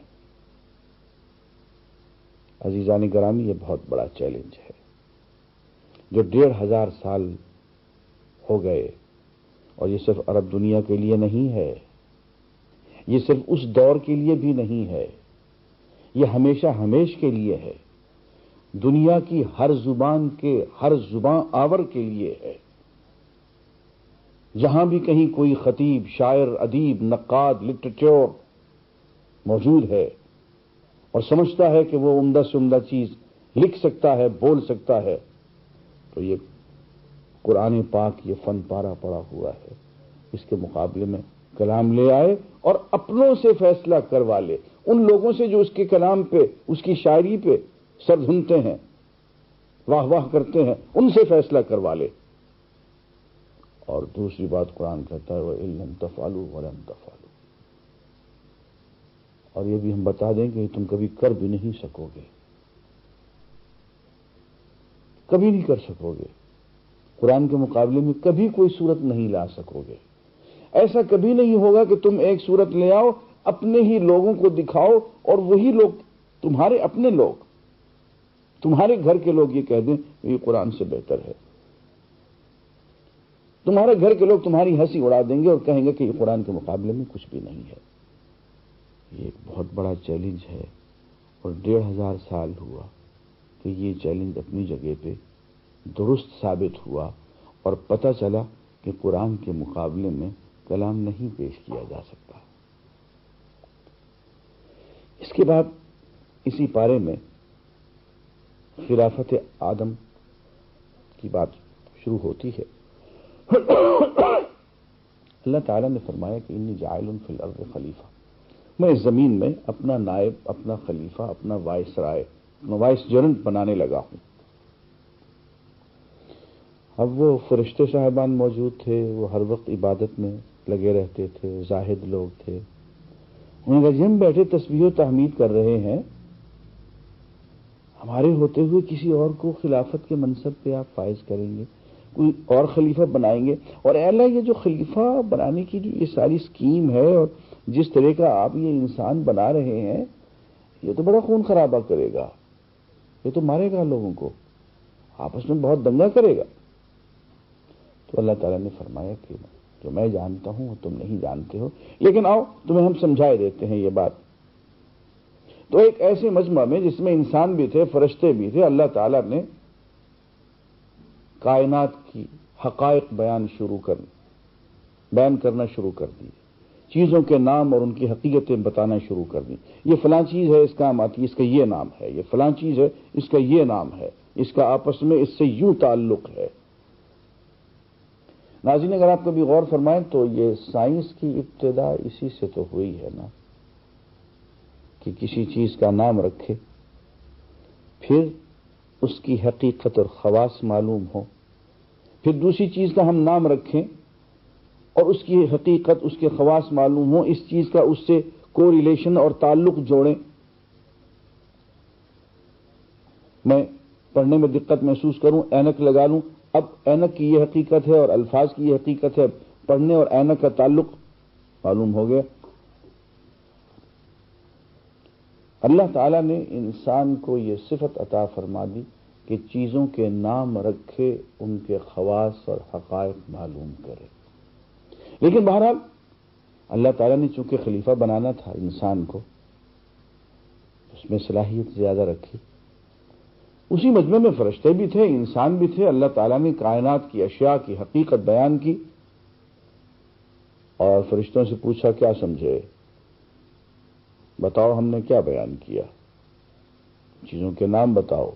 عزیزان گرامی، یہ بہت بڑا چیلنج ہے جو 1500 سال ہو گئے، اور یہ صرف عرب دنیا کے لیے نہیں ہے، یہ صرف اس دور کے لیے بھی نہیں ہے، یہ ہمیشہ ہمیش کے لیے ہے، دنیا کی ہر زبان کے، ہر زبان آور کے لیے ہے۔ جہاں بھی کہیں کوئی خطیب، شاعر، ادیب، نقاد، لٹریچر موجود ہے اور سمجھتا ہے کہ وہ عمدہ سے عمدہ چیز لکھ سکتا ہے، بول سکتا ہے، تو یہ قرآن پاک، یہ فن پارا پڑا ہوا ہے، اس کے مقابلے میں کلام لے آئے اور اپنوں سے فیصلہ کروا لے، ان لوگوں سے جو اس کے کلام پہ، اس کی شاعری پہ سر دھنتے ہیں، واہ واہ کرتے ہیں، ان سے فیصلہ کروا لے۔ اور دوسری بات قرآن کہتا ہے وَإِن لَّمْ تَفْعَلُوا وَلَن تَفْعَلُوا، اور یہ بھی ہم بتا دیں کہ تم کبھی کر بھی نہیں سکو گے، کبھی نہیں کر سکو گے، قرآن کے مقابلے میں کبھی کوئی صورت نہیں لا سکو گے۔ ایسا کبھی نہیں ہوگا کہ تم ایک صورت لے آؤ، اپنے ہی لوگوں کو دکھاؤ اور وہی لوگ، تمہارے اپنے لوگ، تمہارے گھر کے لوگ یہ کہہ دیں یہ قرآن سے بہتر ہے۔ تمہارے گھر کے لوگ تمہاری ہنسی اڑا دیں گے اور کہیں گے کہ یہ قرآن کے مقابلے میں کچھ بھی نہیں ہے۔ یہ ایک بہت بڑا چیلنج ہے، اور 1500 سال ہوا کہ یہ چیلنج اپنی جگہ پہ درست ثابت ہوا، اور پتہ چلا کہ قرآن کے مقابلے میں کلام نہیں پیش کیا جا سکتا۔ اس کے بعد اسی پارے میں خلافت آدم کی بات شروع ہوتی ہے۔ اللہ تعالیٰ نے فرمایا کہ انی جاعل فی الارض خلیفہ، میں اس زمین میں اپنا نائب، اپنا خلیفہ، اپنا وائس رائے، اپنا وائس جرنٹ بنانے لگا ہوں۔ اب وہ فرشتے صاحبان موجود تھے، وہ ہر وقت عبادت میں لگے رہتے تھے، زاہد لوگ تھے۔ انہوں نے کہا جی ہم بیٹھے تسبیح و تحمید کر رہے ہیں، ہمارے ہوتے ہوئے کسی اور کو خلافت کے منصب پہ آپ فائز کریں گے، کوئی اور خلیفہ بنائیں گے؟ اور اے اللہ، یہ جو خلیفہ بنانے کی جو یہ ساری اسکیم ہے اور جس طرح کا آپ یہ انسان بنا رہے ہیں، یہ تو بڑا خون خرابہ کرے گا، یہ تو مارے گا لوگوں کو، آپس میں بہت دنگا کرے گا۔ تو اللہ تعالیٰ نے فرمایا کہ جو میں جانتا ہوں وہ تم نہیں جانتے ہو، لیکن آؤ تمہیں ہم سمجھائے دیتے ہیں یہ بات۔ تو ایک ایسے مجمع میں جس میں انسان بھی تھے، فرشتے بھی تھے، اللہ تعالیٰ نے کائنات کی حقائق بیان کرنا شروع کر دی، چیزوں کے نام اور ان کی حقیقتیں بتانا شروع کر دی۔ یہ فلاں چیز ہے، اس کام آتی ہے، اس کا یہ نام ہے، یہ فلاں چیز ہے، اس کا یہ نام ہے، اس کا آپس میں اس سے یوں تعلق ہے۔ ناظرین اگر آپ کبھی غور فرمائیں تو یہ سائنس کی ابتدا اسی سے تو ہوئی ہے نا، کہ کسی چیز کا نام رکھے، پھر اس کی حقیقت اور خواص معلوم ہو، پھر دوسری چیز کا ہم نام رکھیں اور اس کی حقیقت، اس کے خواص معلوم ہو، اس چیز کا اس سے کو ریلیشن اور تعلق جوڑیں۔ میں پڑھنے میں دقت محسوس کروں، اینک لگا لوں، اب اینک کی یہ حقیقت ہے اور الفاظ کی یہ حقیقت ہے، پڑھنے اور اینک کا تعلق معلوم ہو گیا۔ اللہ تعالیٰ نے انسان کو یہ صفت عطا فرما دی کہ چیزوں کے نام رکھے، ان کے خواص اور حقائق معلوم کرے۔ لیکن بہرحال اللہ تعالیٰ نے چونکہ خلیفہ بنانا تھا انسان کو، اس میں صلاحیت زیادہ رکھی۔ اسی مجمع میں فرشتے بھی تھے، انسان بھی تھے، اللہ تعالیٰ نے کائنات کی اشیاء کی حقیقت بیان کی، اور فرشتوں سے پوچھا کیا سمجھے، بتاؤ ہم نے کیا بیان کیا، چیزوں کے نام بتاؤ،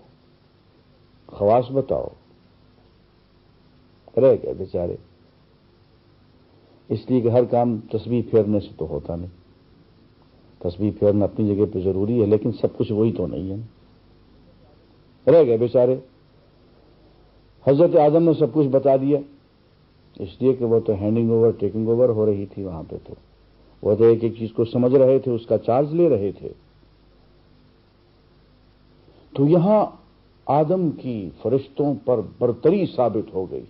خواص بتاؤ۔ رہ گئے بیچارے، اس لیے کہ ہر کام تسبیح پھیرنے سے تو ہوتا نہیں، تسبیح پھیرنا اپنی جگہ پہ ضروری ہے، لیکن سب کچھ وہی تو نہیں ہے، رہ گئے بیچارے۔ حضرت آدم نے سب کچھ بتا دیا، اس لیے کہ وہ تو ہینڈنگ اوور ٹیکنگ اوور ہو رہی تھی وہاں پہ، تو وہ تو ایک ایک چیز کو سمجھ رہے تھے، اس کا چارج لے رہے تھے۔ تو یہاں آدم کی فرشتوں پر برتری ثابت ہو گئی۔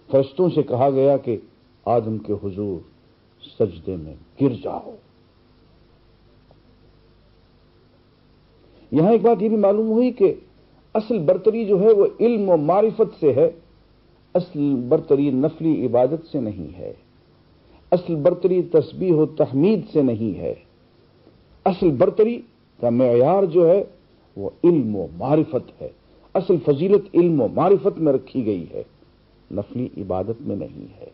فرشتوں سے کہا گیا کہ آدم کے حضور سجدے میں گر جاؤ۔ یہاں ایک بات یہ بھی معلوم ہوئی کہ اصل برتری جو ہے وہ علم و معرفت سے ہے، اصل برتری نفلی عبادت سے نہیں ہے، اصل برتری تسبیح و تحمید سے نہیں ہے، اصل برتری کا معیار جو ہے وہ علم و معرفت ہے، اصل فضیلت علم و معرفت میں رکھی گئی ہے، نفلی عبادت میں نہیں ہے۔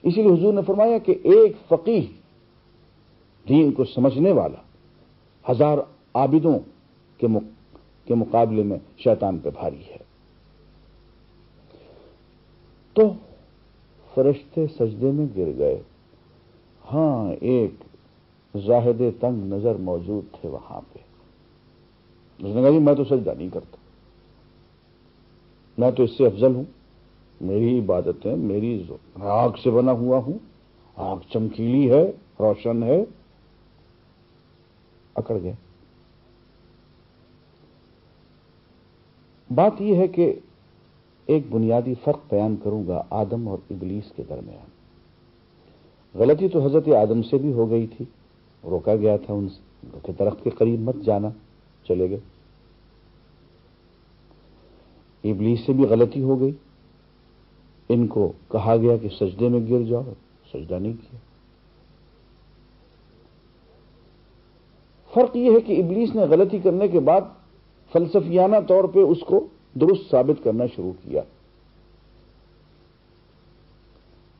اسی لیے حضور نے فرمایا کہ ایک فقیہ دین کو سمجھنے والا 1000 عابدوں کے مقابلے میں شیطان پہ بھاری ہے۔ تو فرشتے سجدے میں گر گئے۔ ہاں، ایک زاہد تنگ نظر موجود تھے وہاں پہ، اس نے کہا جی میں تو سجدہ نہیں کرتا، میں تو اس سے افضل ہوں، میری عبادت ہے، میں آگ سے بنا ہوا ہوں، آگ چمکیلی ہے، روشن ہے۔ اکڑ گئے۔ بات یہ ہے کہ ایک بنیادی فرق بیان کروں گا آدم اور ابلیس کے درمیان۔ غلطی تو حضرت آدم سے بھی ہو گئی تھی، روکا گیا تھا ان کے درخت کے قریب مت جانا، چلے گئے۔ ابلیس سے بھی غلطی ہو گئی، ان کو کہا گیا کہ سجدے میں گر جاؤ، سجدہ نہیں کیا۔ فرق یہ ہے کہ ابلیس نے غلطی کرنے کے بعد فلسفیانہ طور پہ اس کو درست ثابت کرنا شروع کیا۔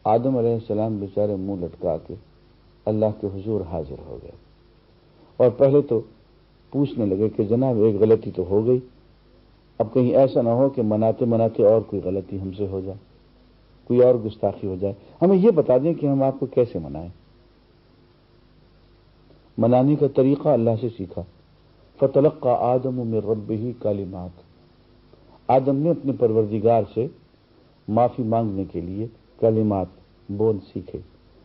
آدم علیہ السلام بیچارے منہ لٹکا کے اللہ کے حضور حاضر ہو گئے، اور پہلے تو پوچھنے لگے کہ جناب ایک غلطی تو ہو گئی، اب کہیں ایسا نہ ہو کہ مناتے مناتے اور کوئی غلطی ہم سے ہو جائے، کوئی اور گستاخی ہو جائے، ہمیں یہ بتا دیں کہ ہم آپ کو کیسے منائیں۔ منانے کا طریقہ اللہ سے سیکھا۔ فتلقى آدم من ربه کلمات، آدم نے اپنے پروردگار سے معافی مانگنے کے لیے کلمات، بول سیکھے۔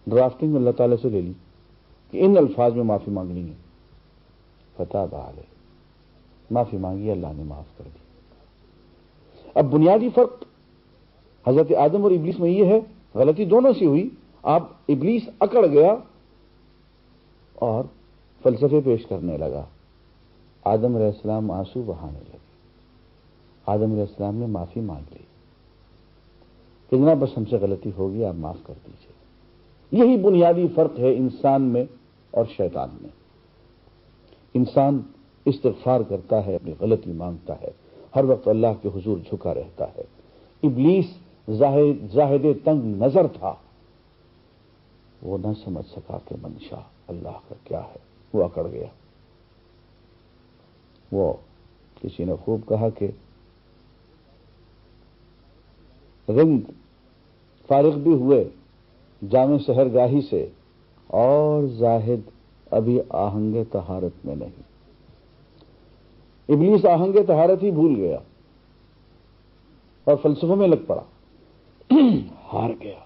ڈرافٹنگ اللہ تعالیٰ سے لے لی کہ ان الفاظ میں معافی مانگنی ہے، فتاب علیہ، معافی مانگی، اللہ نے معاف کر دی۔ اب بنیادی فرق حضرت آدم اور ابلیس میں یہ ہے، غلطی دونوں سے ہوئی، اب ابلیس اکڑ گیا اور فلسفے پیش کرنے لگا۔ آدم علیہ السلام آنسو بہانے لگے، آدم علیہ السلام نے معافی مانگ لی کہ جناب بس ہم سے غلطی ہوگی، آپ معاف کر دیجیے۔ یہی بنیادی فرق ہے انسان میں اور شیطان میں۔ انسان استغفار کرتا ہے، اپنی غلطی مانگتا ہے، ہر وقت اللہ کے حضور جھکا رہتا ہے۔ ابلیس زاہد تنگ نظر تھا، وہ نہ سمجھ سکا کہ منشا اللہ کا کیا ہے، وہ اکڑ گیا۔ وہ کسی نے خوب کہا کہ رنگ فارغ بھی ہوئے جامع سحرگاہی سے، اور زاہد ابھی آہنگ طہارت میں نہیں۔ ابلیس آہنگ طہارت ہی بھول گیا اور فلسفوں میں لگ پڑا، ہار گیا۔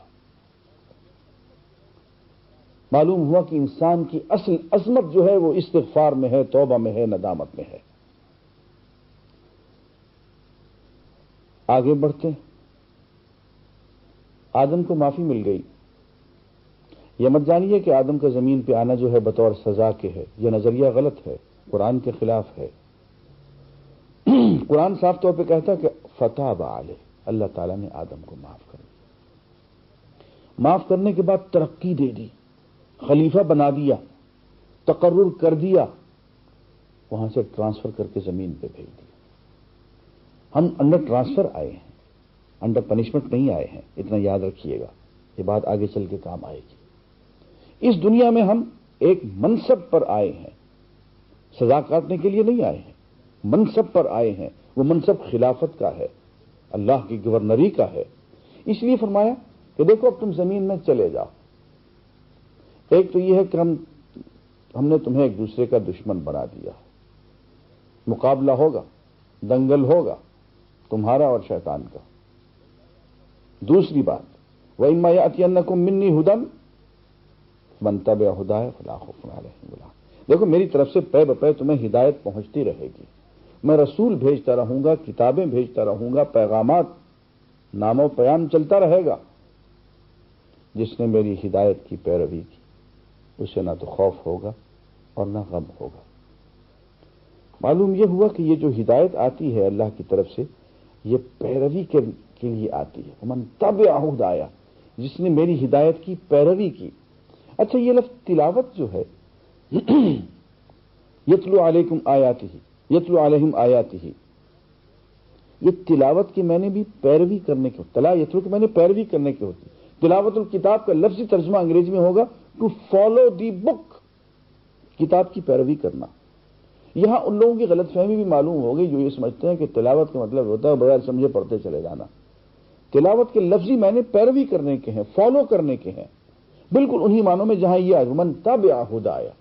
معلوم ہوا کہ انسان کی اصل عظمت جو ہے وہ استغفار میں ہے، توبہ میں ہے، ندامت میں ہے۔ آگے بڑھتے ہیں۔ آدم کو معافی مل گئی۔ یہ مت جانیے کہ آدم کا زمین پہ آنا جو ہے بطور سزا کے ہے، یہ نظریہ غلط ہے، قرآن کے خلاف ہے۔ قرآن صاف طور پہ کہتا ہے کہ فتاب علیہ، اللہ تعالیٰ نے آدم کو معاف کر دیا۔ معاف کرنے کے بعد ترقی دے دی، خلیفہ بنا دیا، تقرر کر دیا، وہاں سے ٹرانسفر کر کے زمین پہ بھیج دیا۔ ہم انڈر ٹرانسفر آئے ہیں، انڈر پنشمنٹ نہیں آئے ہیں، اتنا یاد رکھیے گا، یہ بات آگے چل کے کام آئے گی۔ اس دنیا میں ہم ایک منصب پر آئے ہیں، سزا کاٹنے کے لیے نہیں آئے ہیں، منصب پر آئے ہیں۔ وہ منصب خلافت کا ہے، اللہ کی گورنری کا ہے۔ اس لیے فرمایا کہ دیکھو اب تم زمین میں چلے جاؤ۔ ایک تو یہ ہے کہ ہم نے تمہیں ایک دوسرے کا دشمن بنا دیا ہے، مقابلہ ہوگا، دنگل ہوگا تمہارا اور شیطان کا۔ دوسری بات، وَإِمَّا يَأْتِيَنَّكُم مِّنِّي هُدًى فَمَن تَبِعَ هُدَايَ فَلَا خَوْفٌ عَلَيْهِمْ وَلَا هُمْ۔ دیکھو میری طرف سے پے بپے تمہیں ہدایت پہنچتی رہے گی، میں رسول بھیجتا رہوں گا، کتابیں بھیجتا رہوں گا، پیغامات، نام و پیام چلتا رہے گا۔ جس نے میری ہدایت کی پیروی کی اسے نہ تو خوف ہوگا اور نہ غم ہوگا۔ معلوم یہ ہوا کہ یہ جو ہدایت آتی ہے اللہ کی طرف سے، یہ پیروی کے لیے آتی ہے۔ من تبع ہدایا، جس نے میری ہدایت کی پیروی کی۔ اچھا، یہ لفظ تلاوت جو ہے، یتلو علیکم آیاتہ، یتلو علیہم آیاتہ، یہ تلاوت کی میں نے بھی پیروی کرنے کی، تلا یتلو کی میں نے پیروی کرنے کی ہوتی۔ تلاوت الکتاب کا لفظی ترجمہ انگریزی میں ہوگا ٹو فالو دی بک، کتاب کی پیروی کرنا۔ یہاں ان لوگوں کی غلط فہمی بھی معلوم ہوگی جو یہ سمجھتے ہیں کہ تلاوت کا مطلب ہوتا ہے بغیر سمجھے پڑھتے چلے جانا۔ تلاوت کے لفظی میں نے پیروی کرنے کے ہیں، فالو کرنے کے ہیں، بالکل انہی معنوں میں جہاں یہ آئے من تبع ہدایا،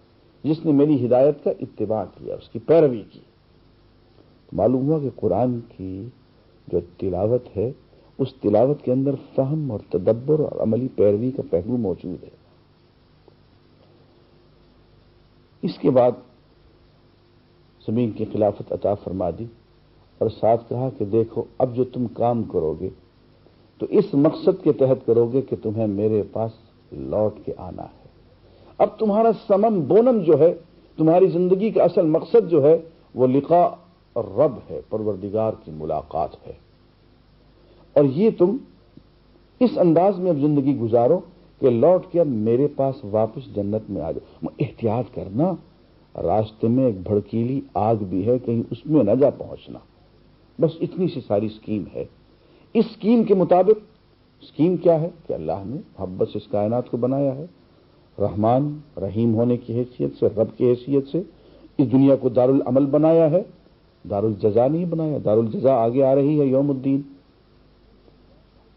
جس نے میری ہدایت کا اتباع کیا، اس کی پیروی کی۔ معلوم ہوا کہ قرآن کی جو تلاوت ہے اس تلاوت کے اندر فہم اور تدبر اور عملی پیروی کا پہلو موجود ہے۔ اس کے بعد زمین کی خلافت عطا فرما دی اور ساتھ کہا کہ دیکھو اب جو تم کام کرو گے تو اس مقصد کے تحت کرو گے کہ تمہیں میرے پاس لوٹ کے آنا ہے۔ اب تمہارا سمم بونم جو ہے، تمہاری زندگی کا اصل مقصد جو ہے وہ لقاء رب ہے، پروردگار کی ملاقات ہے، اور یہ تم اس انداز میں اب زندگی گزارو کہ لوٹ کے اب میرے پاس واپس جنت میں آ جاؤ۔ احتیاط کرنا، راستے میں ایک بھڑکیلی آگ بھی ہے، کہیں اس میں نہ جا پہنچنا۔ بس اتنی سی ساری سکیم ہے۔ اس سکیم کے مطابق، سکیم کیا ہے کہ اللہ نے محبت سے اس کائنات کو بنایا ہے، رحمان رحیم ہونے کی حیثیت سے، رب کی حیثیت سے اس دنیا کو دار العمل بنایا ہے، دار الجزا نہیں بنایا۔ دار الجزا آگے آ رہی ہے، یوم الدین،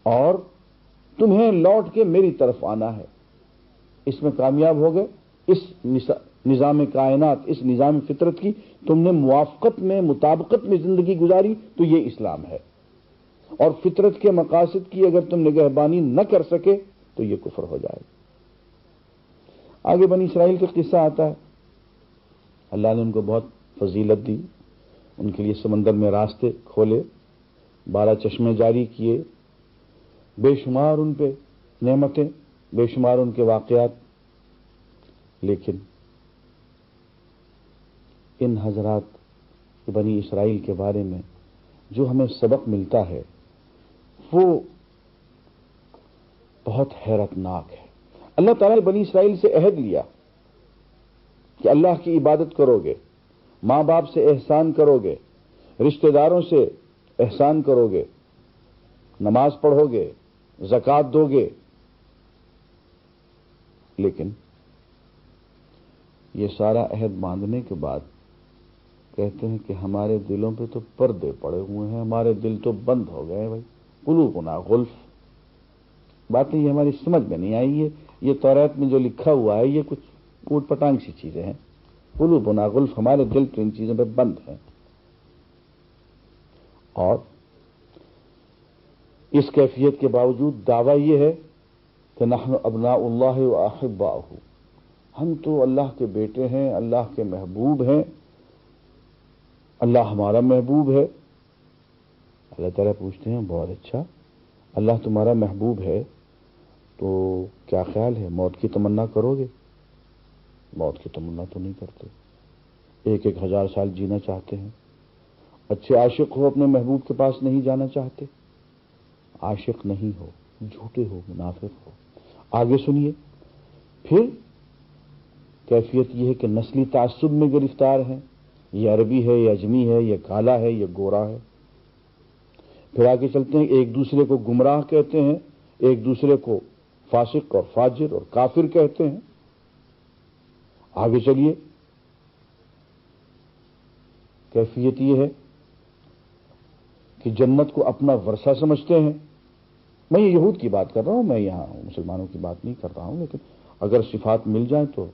اور تمہیں لوٹ کے میری طرف آنا ہے۔ اس میں کامیاب ہو گئے، اس نظام کائنات، اس نظام فطرت کی تم نے موافقت میں، مطابقت میں زندگی گزاری تو یہ اسلام ہے، اور فطرت کے مقاصد کی اگر تم نگہبانی نہ کر سکے تو یہ کفر ہو جائے گا۔ آگے بنی اسرائیل کا قصہ آتا ہے۔ اللہ نے ان کو بہت فضیلت دی، ان کے لیے سمندر میں راستے کھولے، 12 چشمے جاری کیے، بے شمار ان پہ نعمتیں، بے شمار ان کے واقعات، لیکن ان حضرات بنی اسرائیل کے بارے میں جو ہمیں سبق ملتا ہے وہ بہت حیرت ناک ہے۔ اللہ تعالیٰ نے بنی اسرائیل سے عہد لیا کہ اللہ کی عبادت کرو گے، ماں باپ سے احسان کرو گے، رشتہ داروں سے احسان کرو گے، نماز پڑھو گے، زکوٰۃ دو گے، لیکن یہ سارا عہد باندھنے کے بعد کہتے ہیں کہ ہمارے دلوں پہ تو پردے پڑے ہوئے ہیں، ہمارے دل تو بند ہو گئے بھائی، قلوبنا غلف۔ باتیں یہ ہماری سمجھ میں نہیں آئی ہے، یہ توریت میں جو لکھا ہوا ہے یہ کچھ اوٹ پٹانگ سی چیزیں ہیں۔ قلوبنا غلف، ہمارے دل تو ان چیزوں پہ بند ہیں۔ اور اس کیفیت کے باوجود دعویٰ یہ ہے کہ نحن ابناء اللہ و احباؤہ، ہم تو اللہ کے بیٹے ہیں، اللہ کے محبوب ہیں، اللہ ہمارا محبوب ہے۔ اللہ تعالیٰ پوچھتے ہیں بہت اچھا، اللہ تمہارا محبوب ہے تو کیا خیال ہے، موت کی تمنا کرو گے؟ موت کی تمنا تو نہیں کرتے، 1000 سال جینا چاہتے ہیں۔ اچھے عاشق ہو، اپنے محبوب کے پاس نہیں جانا چاہتے؟ عاشق نہیں ہو، جھوٹے ہو، منافق ہو۔ آگے سنیے، پھر کیفیت یہ ہے کہ نسلی تعصب میں گرفتار ہیں، یہ عربی ہے، یہ اجمی ہے، یہ کالا ہے، یہ گورا ہے۔ پھر آگے چلتے ہیں، ایک دوسرے کو گمراہ کہتے ہیں، ایک دوسرے کو فاسق اور فاجر اور کافر کہتے ہیں۔ آگے چلیے، کیفیت یہ ہے کہ جنت کو اپنا ورثہ سمجھتے ہیں۔ میں یہ یہود کی بات کر رہا ہوں، میں یہاں مسلمانوں کی بات نہیں کر رہا ہوں، لیکن اگر صفات مل جائیں تو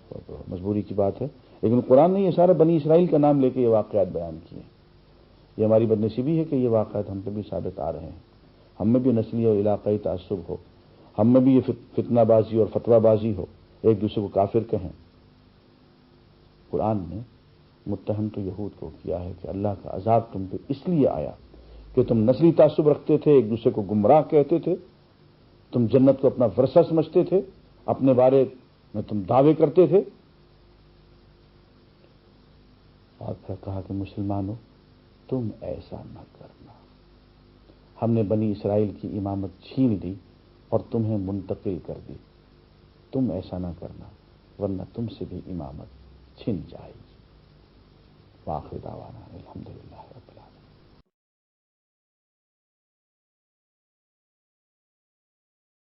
مجبوری کی بات ہے، لیکن قرآن نے یہ سارے بنی اسرائیل کا نام لے کے یہ واقعات بیان کیے ہیں۔ یہ ہماری بدنصیبی ہے کہ یہ واقعات ہم پہ بھی ثابت آ رہے ہیں، ہم میں بھی نسلی اور علاقائی تعصب ہو، ہم میں بھی یہ فتنہ بازی اور فتویٰ بازی ہو، ایک دوسرے کو کافر کہیں۔ قرآن نے متہم تو یہود کو کیا ہے کہ اللہ کا عذاب تم پہ اس لیے آیا کہ تم نسلی تعصب رکھتے تھے، ایک دوسرے کو گمراہ کہتے تھے، تم جنت کو اپنا ورثہ سمجھتے تھے، اپنے بارے میں تم دعوے کرتے تھے، اور پھر کہا کہ مسلمانوں تم ایسا نہ کرنا، ہم نے بنی اسرائیل کی امامت چھین لی اور تمہیں منتقل کر دی، تم ایسا نہ کرنا ورنہ تم سے بھی امامت چھن جائے گی۔ وآخر دعوانا الحمدللہ رب العالمین۔